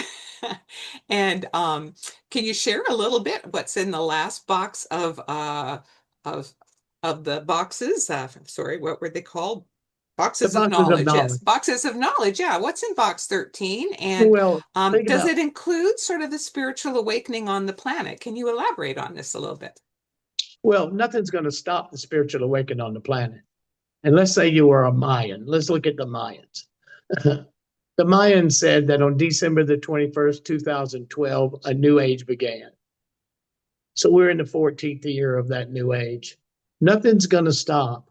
And can you share a little bit what's in the last box of of the boxes? Sorry, what were they called? The Boxes of boxes of knowledge. Yes, knowledge. boxes of knowledge. Yeah, what's in box 13? And Well, think does about, it include sort of the spiritual awakening on the planet? Can you elaborate on this a little bit? well, nothing's going to stop the spiritual awakening on the planet. And let's say you were a Mayan. Let's look at the Mayans. The Mayans said that on December the 21st, 2012, a new age began. So we're in the 14th year of that new age. Nothing's going to stop.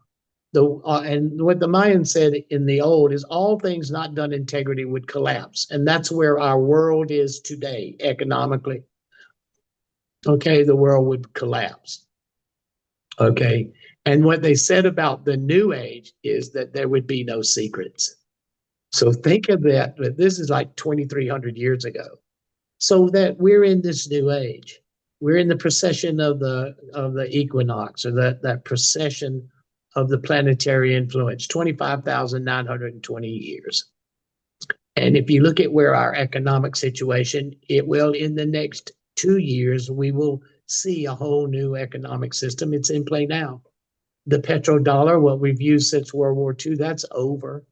And what the Mayans said in the old is all things not done integrity would collapse. And that's where our world is today, economically. Okay, the world would collapse. Okay. And what they said about the new age is that there would be no secrets. So think of that. This is like 2,300 years ago. So that we're in this new age. We're in the precession of the equinox, or that precession of the planetary influence, 25,920 years. And if you look at where our economic situation, it will, in the next 2 years, we will see a whole new economic system. It's in play now. The petrodollar, what we've used since World War II, that's over.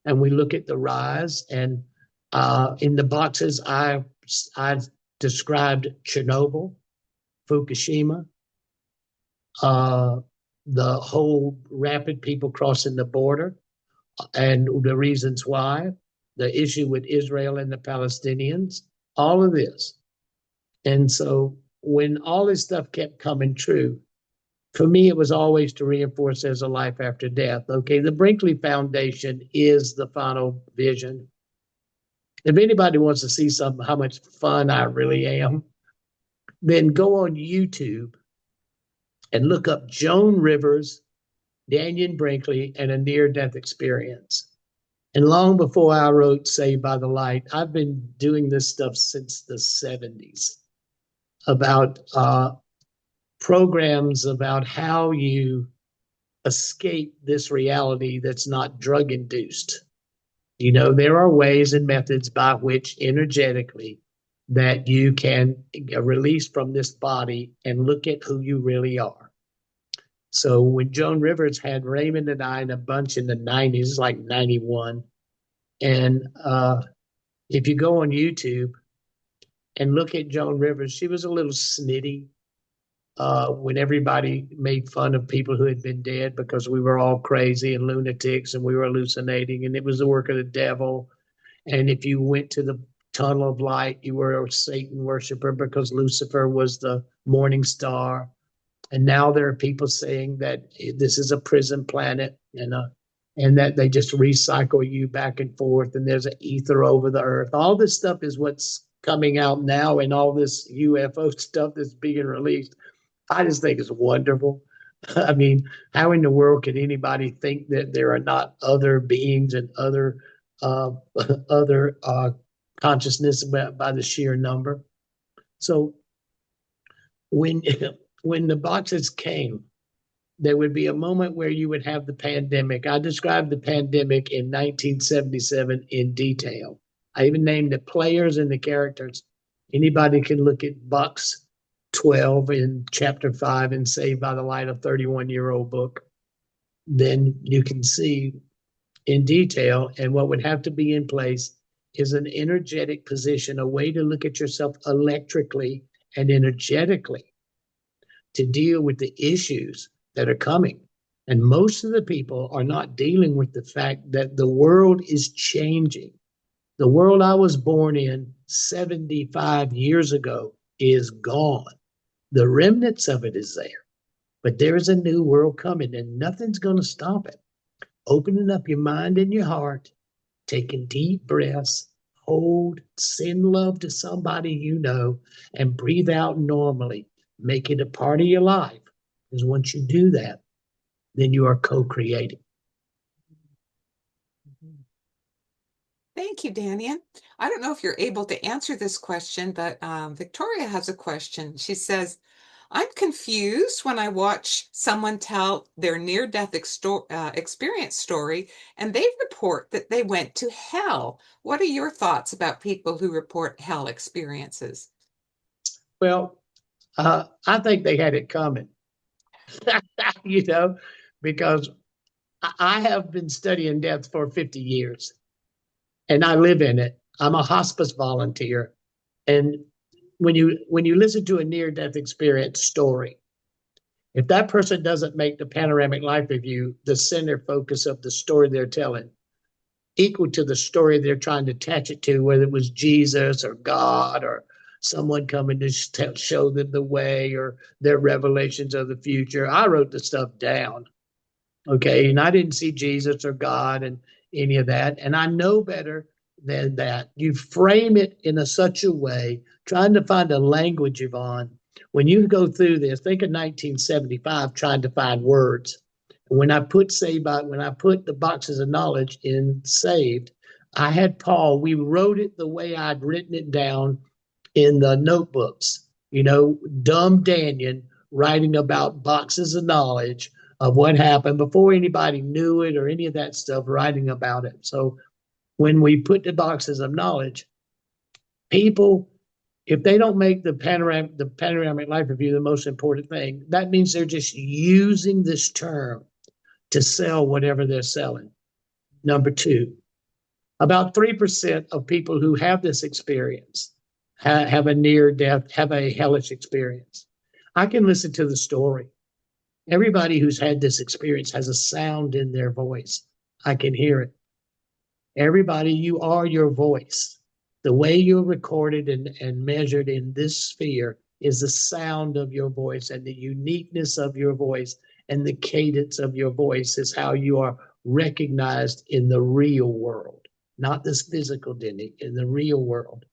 And we look at the rise, and in the boxes, I described Chernobyl, Fukushima, the whole rapid people crossing the border, and the reasons why, the issue with Israel and the Palestinians, all of this. And so when all this stuff kept coming true, for me, it was always to reinforce there's a life after death. Okay, the Brinkley Foundation is the final vision. If anybody wants to see how much fun I really am, then go on YouTube and look up Joan Rivers, Dannion Brinkley, and a near-death experience. And long before I wrote Saved by the Light, I've been doing this stuff since the 70s about programs about how you escape this reality that's not drug induced. You know, there are ways and methods by which energetically that you can release from this body and look at who you really are. So when Joan Rivers had Raymond and I in a bunch in the 90s, like 91, and if you go on YouTube and look at Joan Rivers, she was a little snitty when everybody made fun of people who had been dead because we were all crazy and lunatics and we were hallucinating and it was the work of the devil. And if you went to the tunnel of light, you were a Satan worshiper because Lucifer was the morning star. And now there are people saying that this is a prison planet and that they just recycle you back and forth and there's an ether over the earth. All this stuff is what's coming out now, and all this UFO stuff that's being released. I just think it's wonderful. I mean, how in the world can anybody think that there are not other beings and uh, other consciousness by the sheer number? So when when the boxes came, there would be a moment where you would have the pandemic. I described the pandemic in 1977 in detail. I even named the players and the characters. Anybody can look at Box 12 in chapter 5 in Saved by the Light, a 31-year-old book. Then you can see in detail, and what would have to be in place is an energetic position, a way to look at yourself electrically and energetically to deal with the issues that are coming. And most of the people are not dealing with the fact that the world is changing. The world I was born in 75 years ago is gone. The remnants of it is there, but there is a new world coming and nothing's going to stop it. Opening up your mind and your heart, taking deep breaths, hold, send love to somebody you know, and breathe out normally. Make it a part of your life. Because once you do that, then you are co-creating. Thank you, Dannion. I don't know if you're able to answer this question, but Victoria has a question. She says, I'm confused when I watch someone tell their near-death experience story and they report that they went to hell. What are your thoughts about people who report hell experiences? Well, I think they had it coming, you know, because I have been studying death for 50 years and I live in it. I'm a hospice volunteer. And when you listen to a near death experience story, if that person doesn't make the panoramic life review the center focus of the story they're telling, equal to the story they're trying to attach it to, whether it was Jesus or God or someone coming to show them the way or their revelations of the future. I wrote the stuff down. Okay. And I didn't see Jesus or God and any of that. And I know better than that. You frame it in such a way, trying to find a language, Yvonne. When you go through this, think of 1975 trying to find words. When I put when I put the boxes of knowledge in Saved, I had Paul, we wrote it the way I'd written it down in the notebooks, dumb Dannion writing about boxes of knowledge of what happened before anybody knew it or any of that stuff, writing about it. So when we put the boxes of knowledge, people, if they don't make the panoramic life review the most important thing, that means they're just using this term to sell whatever they're selling. Number two, about 3% of people who have this experience have a near death, have a hellish experience. I can listen to the story. Everybody who's had this experience has a sound in their voice. I can hear it. Everybody, you are your voice. The way you're recorded and measured in this sphere is the sound of your voice, and the uniqueness of your voice and the cadence of your voice is how you are recognized in the real world, not this physical Denny, in the real world.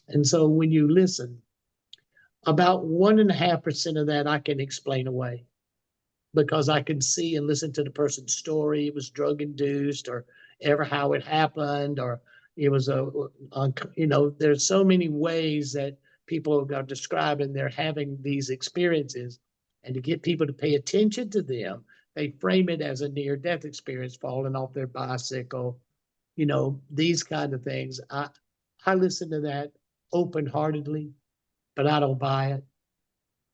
And so when you listen, about 1.5% of that I can explain away because I can see and listen to the person's story. It was drug induced, or ever how it happened, or it was there's so many ways that people are describing they're having these experiences. And to get people to pay attention to them, they frame it as a near death experience, falling off their bicycle, these kind of things. I listen to that open heartedly, but I don't buy it.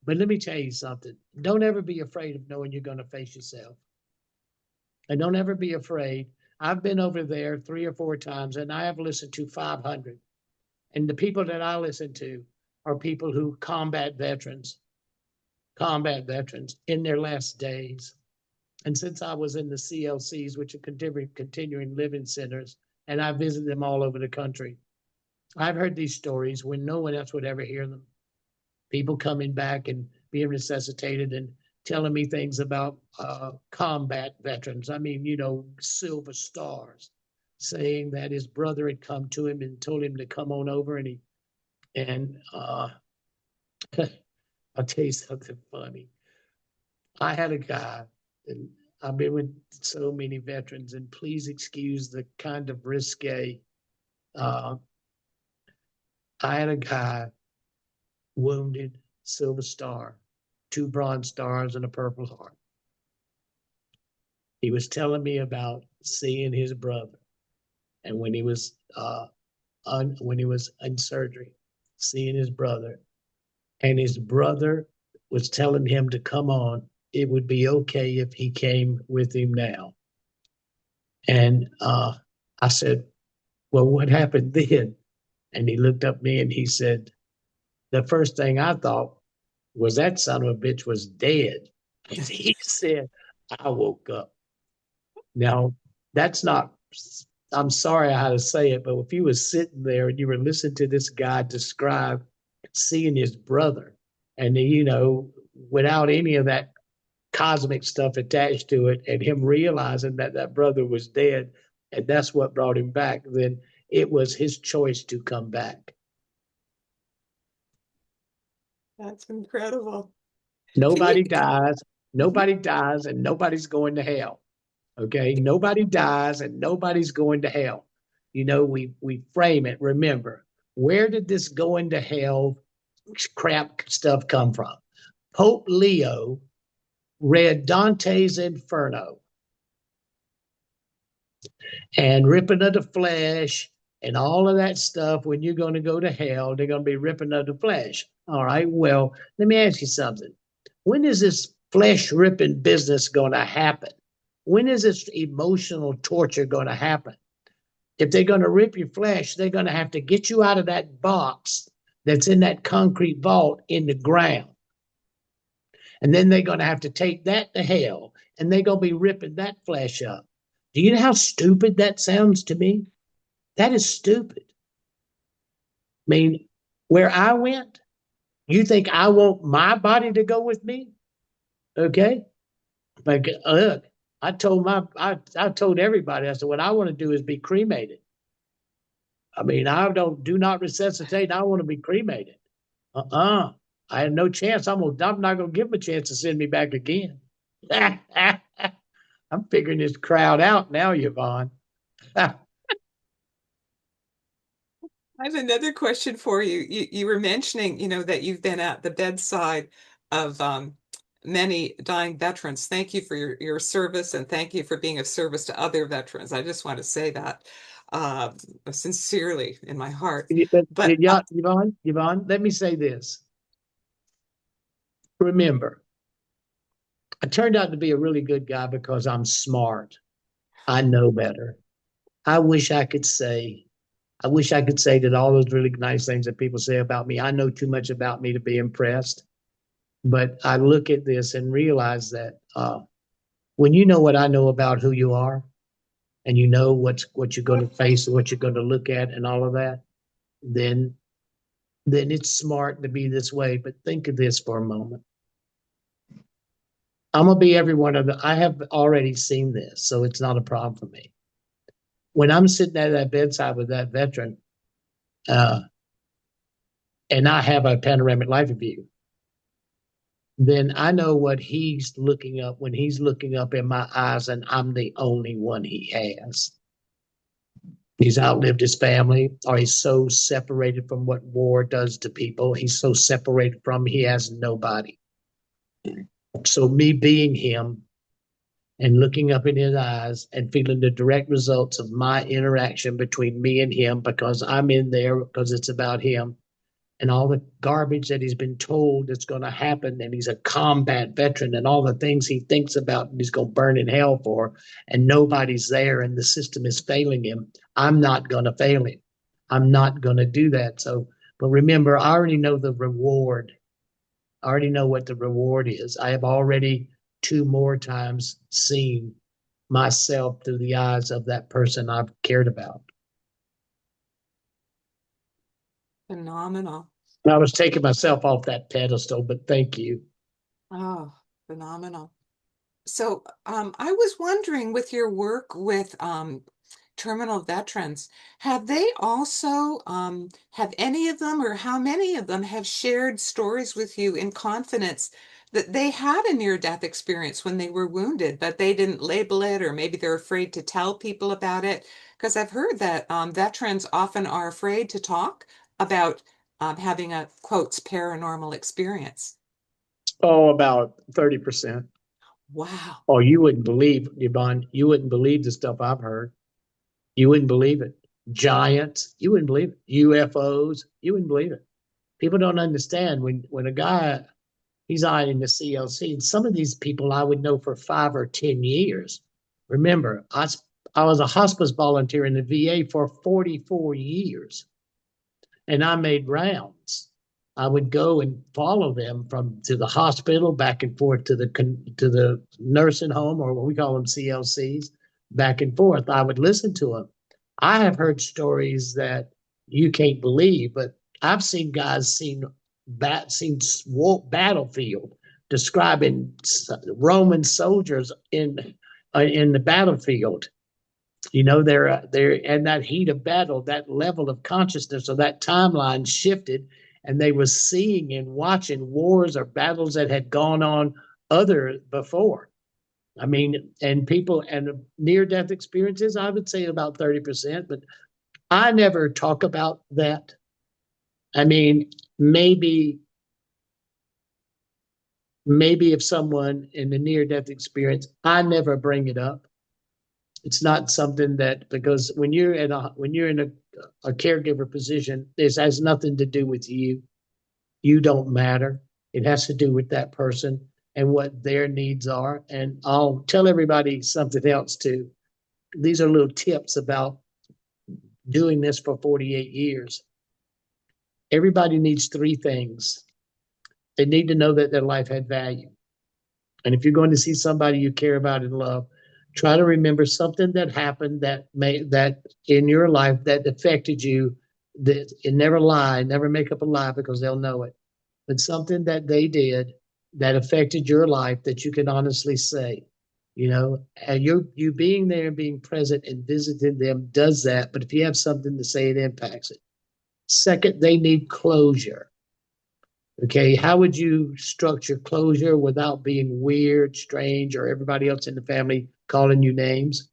But let me tell you something. Don't ever be afraid of knowing you're going to face yourself. And don't ever be afraid. I've been over there 3 or 4 times and I have listened to 500. And the people that I listen to are people who combat veterans in their last days. And since I was in the CLCs, which are continuing living centers, and I visit them all over the country. I've heard these stories when no one else would ever hear them. People coming back and being resuscitated and telling me things about combat veterans. I mean, silver stars, saying that his brother had come to him and told him to come on over, and I'll tell you something funny. I had a guy, and I've been with so many veterans, and please excuse the kind of risque. Uh, I had a guy wounded, Silver Star, 2 Bronze Stars, and a Purple Heart. He was telling me about seeing his brother, and when he was in surgery, seeing his brother, and his brother was telling him to come on. It would be okay if he came with him now. And I said, "Well, what happened then?" And he looked up at me and he said, "The first thing I thought was that son of a bitch was dead." And he said, "I woke up." Now, that's not, I'm sorry how to say it, but if you were sitting there and you were listening to this guy describe seeing his brother, and without any of that cosmic stuff attached to it, and him realizing that that brother was dead, and that's what brought him back, then it was his choice to come back. That's incredible. Can you, Nobody dies. Nobody dies, and nobody's going to hell. Okay, nobody dies, and nobody's going to hell. We frame it. Remember, where did this going to hell crap stuff come from? Pope Leo read Dante's Inferno and ripping of the flesh and all of that stuff. When you're going to go to hell, they're going to be ripping of the flesh. All right, well, let me ask you something. When is this flesh ripping business going to happen? When is this emotional torture going to happen? If they're going to rip your flesh, they're going to have to get you out of that box that's in that concrete vault in the ground. And then they're going to have to take that to hell, and they're going to be ripping that flesh up. Do you know how stupid that sounds to me? That is stupid. I mean, where I went, you think I want my body to go with me? Okay. Like, look, I told everybody, I said, what I want to do is be cremated. I mean, do not resuscitate. I want to be cremated. I had no chance. I'm not going to give them a chance to send me back again. I'm figuring this crowd out now, Yvonne. I have another question for you. You were mentioning, that you've been at the bedside of many dying veterans. Thank you for your service, and thank you for being of service to other veterans. I just want to say that uh, sincerely in my heart. But Yvonne, let me say this. Remember, I turned out to be a really good guy because I'm smart. I know better. I wish I could say that all those really nice things that people say about me. I know too much about me to be impressed. But I look at this and realize that when you know what I know about who you are, and you know what you're going to face and what you're going to look at and all of that, then it's smart to be this way. But think of this for a moment. I'm gonna be every one of the. I have already seen this, so it's not a problem for me. When I'm sitting at that bedside with that veteran, and I have a panoramic life view, then I know what he's looking up when he's looking up in my eyes, and I'm the only one he has. He's outlived his family, or he's so separated from what war does to people. He's so separated from, he has nobody. So me being him and looking up in his eyes and feeling the direct results of my interaction between me and him, because I'm in there because it's about him, and all the garbage that he's been told that's going to happen, and he's a combat veteran, and all the things he thinks about and he's going to burn in hell for, and nobody's there, and the system is failing him. I'm not going to fail him. I'm not going to do that. So, but remember, I already know the reward. I already know what the reward is. I have already 2 more times seen myself through the eyes of that person I've cared about. Phenomenal. I was taking myself off that pedestal, but thank you. Oh, phenomenal. So, I was wondering with your work with terminal veterans, have they also, have any of them or how many of them have shared stories with you in confidence that they had a near-death experience when they were wounded, but they didn't label it, or maybe they're afraid to tell people about it? Because I've heard that veterans often are afraid to talk about having a quotes paranormal experience. Oh, about 30%. Wow. Oh, you wouldn't believe, Yvonne, you wouldn't believe the stuff I've heard. You wouldn't believe it. Giants, you wouldn't believe it. UFOs, you wouldn't believe it. People don't understand when a guy he's eyeing the CLC, and some of these people I would know for 5 or 10 years. Remember, I was a hospice volunteer in the VA for 44 years, and I made rounds. I would go and follow them from to the hospital, back and forth to the nursing home, or what we call them CLCs, back and forth. I would listen to them. I have heard stories that you can't believe, but I've seen guys seen battlefield describing Roman soldiers in the battlefield. You know, they're in that heat of battle, that level of consciousness or that timeline shifted, and they were seeing and watching wars or battles that had gone on other before. I mean, and people and near death experiences, I would say about 30%, but I never talk about that. I mean, maybe maybe if someone in the near death experience, I never bring it up. It's not something that because when you're in a caregiver position, this has nothing to do with you. You don't matter. It has to do with that person and what their needs are. And I'll tell everybody something else too. These are little tips about doing this for 48 years. Everybody needs three things. They need to know that their life had value. And if you're going to see somebody you care about and love, try to remember something that happened that in your life that affected you. That and never lie, never make up a lie because they'll know it. But something that they did that affected your life that you can honestly say, you know, and you being there and being present and visiting them does that. But if you have something to say, it impacts it. Second, they need closure. Okay, how would you structure closure without being weird, strange, or everybody else in the family calling you names?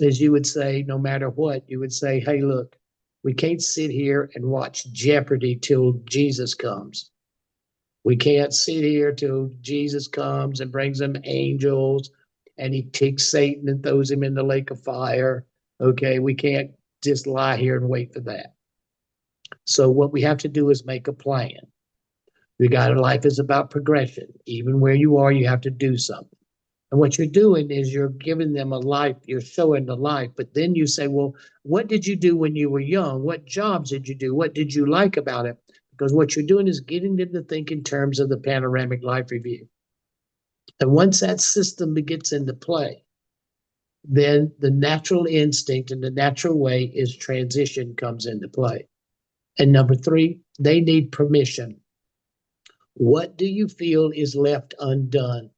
As you would say, no matter what, you would say, hey, look, we can't sit here and watch Jeopardy till Jesus comes. We can't sit here till Jesus comes and brings them angels and he takes Satan and throws him in the lake of fire. Okay, we can't just lie here and wait for that. So, what we have to do is make a plan. You got life is about progression. Even where you are, you have to do something. And what you're doing is you're giving them a life, you're showing the life, but then you say, well, what did you do when you were young? What jobs did you do? What did you like about it? Because what you're doing is getting them to think in terms of the panoramic life review. And once that system gets into play, then the natural instinct and the natural way is transition comes into play. And number three, they need permission. What do you feel is left undone?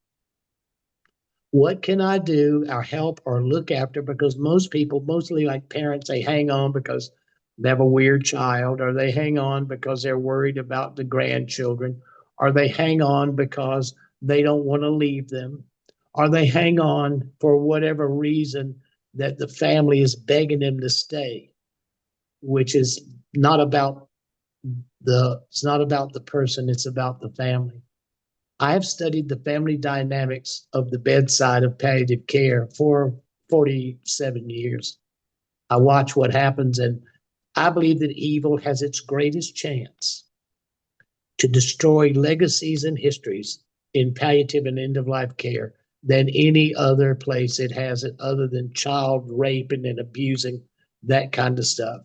What can I do or help or look after? Because most people, mostly like parents, they hang on because they have a weird child, or they hang on because they're worried about the grandchildren, or they hang on because they don't want to leave them, or they hang on for whatever reason that the family is begging them to stay, which is not about it's not about the person, it's about the family. I have studied the family dynamics of the bedside of palliative care for 47 years. I watch what happens, and I believe that evil has its greatest chance to destroy legacies and histories in palliative and end of life care than any other place it has it, other than child raping and abusing, that kind of stuff,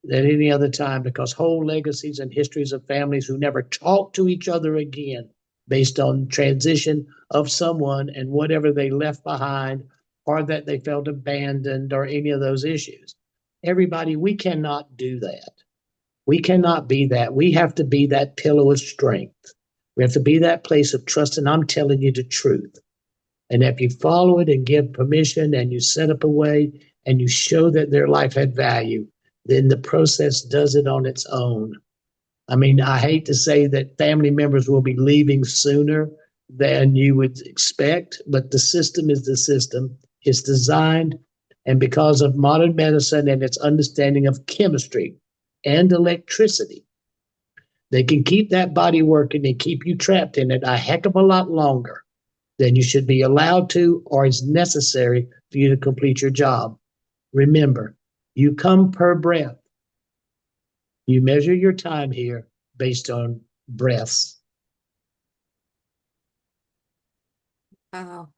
than any other time, because whole legacies and histories of families who never talk to each other again based on transition of someone and whatever they left behind, or that they felt abandoned, or any of those issues. Everybody, we cannot do that. We cannot be that. We have to be that pillow of strength. We have to be that place of trust. And I'm telling you the truth. And if you follow it and give permission and you set up a way and you show that their life had value, then the process does it on its own. I mean, I hate to say that family members will be leaving sooner than you would expect, but the system is the system. It's designed, and because of modern medicine and its understanding of chemistry and electricity, they can keep that body working and keep you trapped in it a heck of a lot longer than you should be allowed to or is necessary for you to complete your job. Remember, you come per breath. You measure your time here based on breaths. Wow.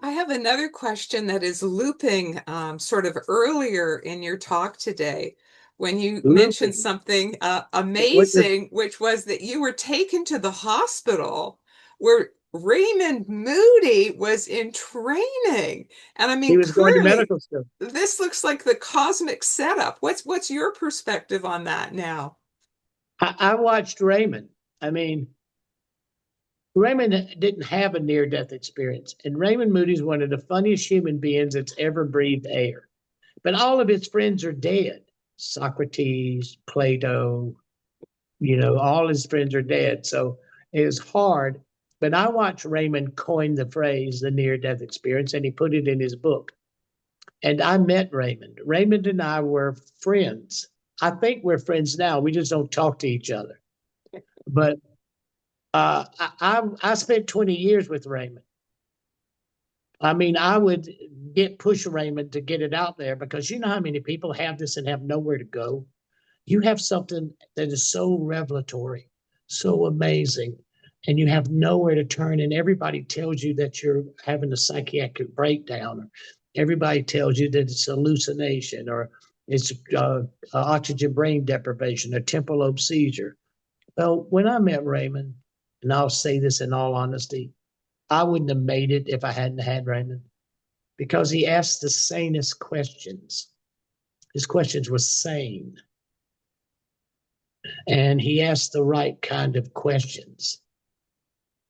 I have another question that is looping sort of earlier in your talk today when you mentioned Looping. something What does, amazing, which was that you were taken to the hospital where Raymond Moody was in training. And I he mean, was going to clearly, medical school. this looks like the cosmic setup. What's your perspective on that now? I watched Raymond. I mean, Raymond didn't have a near death experience. And Raymond Moody's one of the funniest human beings that's ever breathed air. But all of his friends are dead. Socrates, Plato, all his friends are dead. So it was hard. But I watched Raymond coin the phrase, the near death experience, and he put it in his book. And I met Raymond. Raymond and I were friends. I think we're friends now. We just don't talk to each other. But I spent 20 years with Raymond. I mean, I would push Raymond to get it out there because you know how many people have this and have nowhere to go. You have something that is so revelatory, so amazing, and you have nowhere to turn, and everybody tells you that you're having a psychiatric breakdown, or everybody tells you that it's hallucination, or it's oxygen brain deprivation, or temporal lobe seizure. Well, when I met Raymond, and I'll say this in all honesty, I wouldn't have made it if I hadn't had Raymond because he asked the sanest questions. His questions were sane, and he asked the right kind of questions.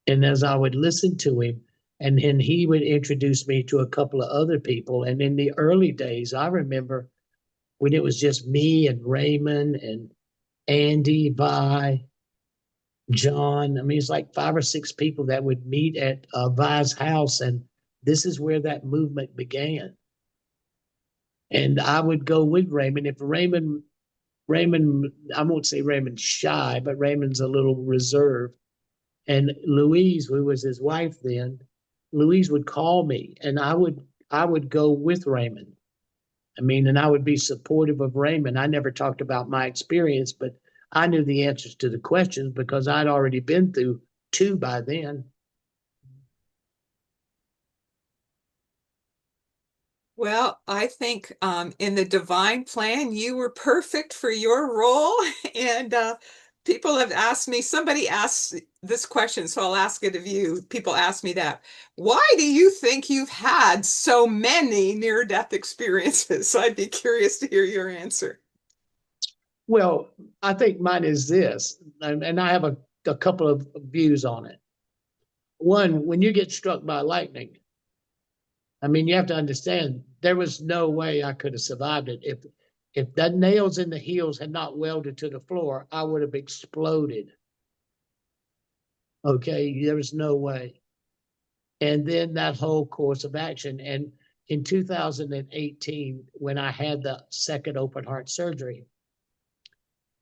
And as I would listen to him, and then he would introduce me to a couple of other people. And in the early days, I remember when it was just me and Raymond and Andy, Vi, John. I mean, it's like 5 or 6 people that would meet at Vi's house. And this is where that movement began. And I would go with Raymond. If Raymond, I won't say Raymond's shy, but Raymond's a little reserved. And Louise, who was his wife then, Louise would call me and I would go with Raymond. I mean, and I would be supportive of Raymond. I never talked about my experience, but I knew the answers to the questions because I'd already been through 2 by then. Well, I think in the divine plan, you were perfect for your role. And people have asked me, somebody asked this question, so I'll ask it of you. People ask me that. Why do you think you've had so many near-death experiences? So I'd be curious to hear your answer. Well, I think mine is this, and I have a couple of views on it. One, when you get struck by lightning, I mean, you have to understand there was no way I could have survived it. If the nails in the heels had not welded to the floor, I would have exploded. Okay, there was no way. And then that whole course of action. And in 2018, when I had the second open heart surgery,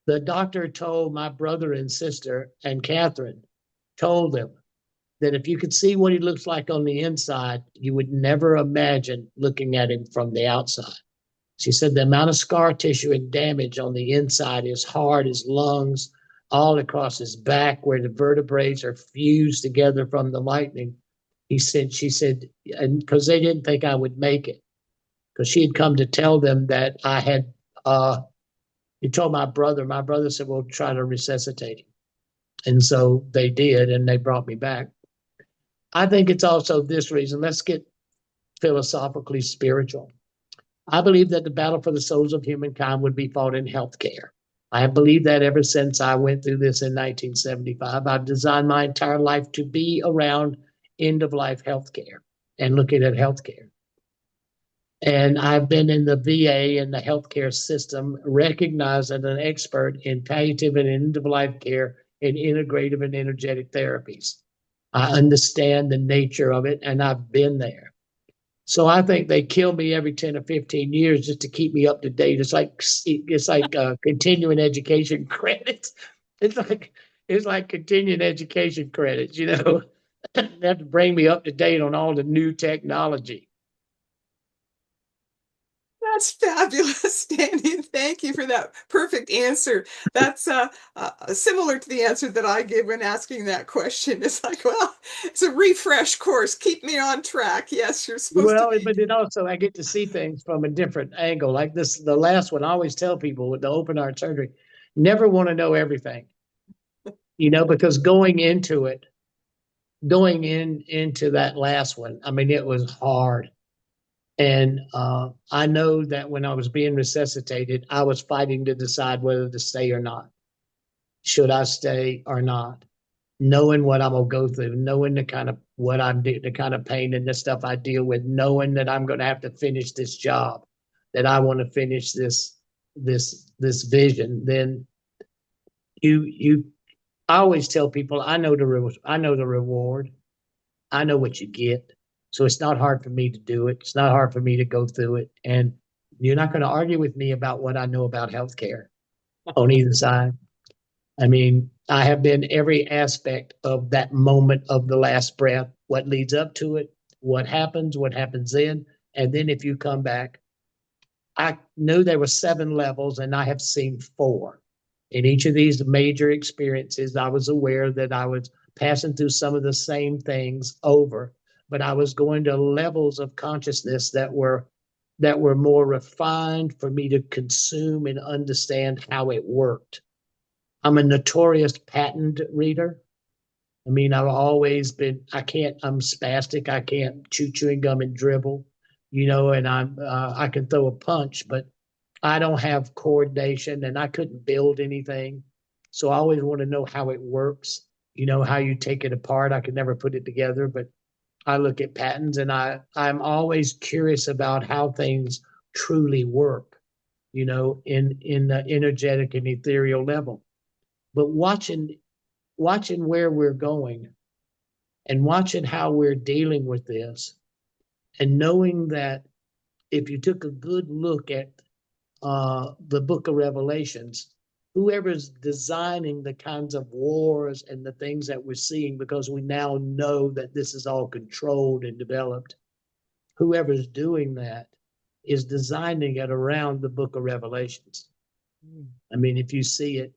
the doctor told my brother and sister, and Catherine told them that if you could see what he looks like on the inside, you would never imagine looking at him from the outside. She said the amount of scar tissue and damage on the inside, his heart, his lungs, all across his back where the vertebrae are fused together from the lightning. She said, and because they didn't think I would make it, because she had come to tell them that I had, he told my brother said, well, try to resuscitate him. And so they did, and they brought me back. I think it's also this reason. Let's get philosophically spiritual. I believe that the battle for the souls of humankind would be fought in healthcare. I have believed that ever since I went through this in 1975. I've designed my entire life to be around end of life healthcare and looking at healthcare. And I've been in the VA and the healthcare system, recognized as an expert in palliative and end of life care and integrative and energetic therapies. I understand the nature of it, and I've been there. So I think they kill me every 10 or 15 years just to keep me up to date. It's like continuing education credits. It's like it's like continuing education credits, you know. They have to bring me up to date on all the new technology. That's fabulous, Danny. Thank you for that perfect answer. That's similar to the answer that I gave when asking that question. It's like, well, it's a refresh course. Keep me on track. Yes, you're supposed to Well, be. but it also I get to see things from a different angle. Like this, the last one, I always tell people with the open heart surgery, never want to know everything, because going into that last one, I mean, it was hard. And I know that when I was being resuscitated, I was fighting to decide whether to stay or not. Should I stay or not? Knowing what I'm gonna go through, knowing the kind of what I'm the kind of pain and the stuff I deal with, knowing that I'm gonna have to finish this job, that I want to finish this vision, then you I always tell people I know the reward. I know what you get. So it's not hard for me to do it. It's not hard for me to go through it. And you're not going to argue with me about what I know about healthcare on either side. I mean, I have been every aspect of that moment of the last breath, what leads up to it, what happens then. And then if you come back, I knew there were 7 levels and I have seen 4. In each of these major experiences, I was aware that I was passing through some of the same things over, but I was going to levels of consciousness that were more refined for me to consume and understand how it worked. I'm a notorious patent reader. I mean, I'm spastic. I can't chew chewing gum and dribble, and I can throw a punch, but I don't have coordination and I couldn't build anything. So I always want to know how it works, how you take it apart. I could never put it together, but I look at patterns and I'm always curious about how things truly work, in the energetic and ethereal level. But watching where we're going and watching how we're dealing with this and knowing that if you took a good look at the book of Revelations, whoever's designing the kinds of wars and the things that we're seeing, because we now know that this is all controlled and developed, whoever's doing that is designing it around the book of Revelations. I mean, if you see it,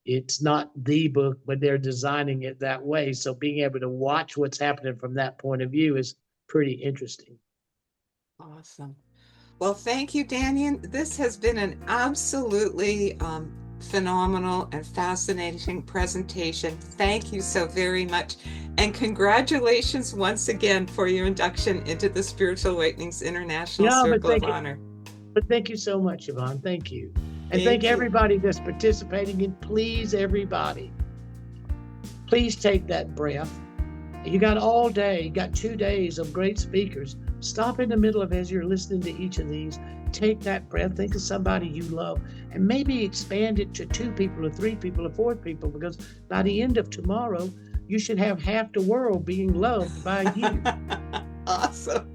it's not the book, but they're designing it that way. So being able to watch what's happening from that point of view is pretty interesting. Awesome. Well, thank you, Dannion. This has been an absolutely phenomenal and fascinating presentation. Thank you so very much. And congratulations once again for your induction into the Spiritual Awakenings International Yeah, Circle of Honor. but thank you so much, Yvonne. Thank you. And Thank thank you. everybody that's participating. And please, everybody, please take that breath. You got all day, you got 2 days of great speakers. Stop in the middle of as you're listening to each of these. Take that breath, think of somebody you love, and maybe expand it to 2 people or 3 people or 4 people, because by the end of tomorrow, you should have half the world being loved by you. Awesome.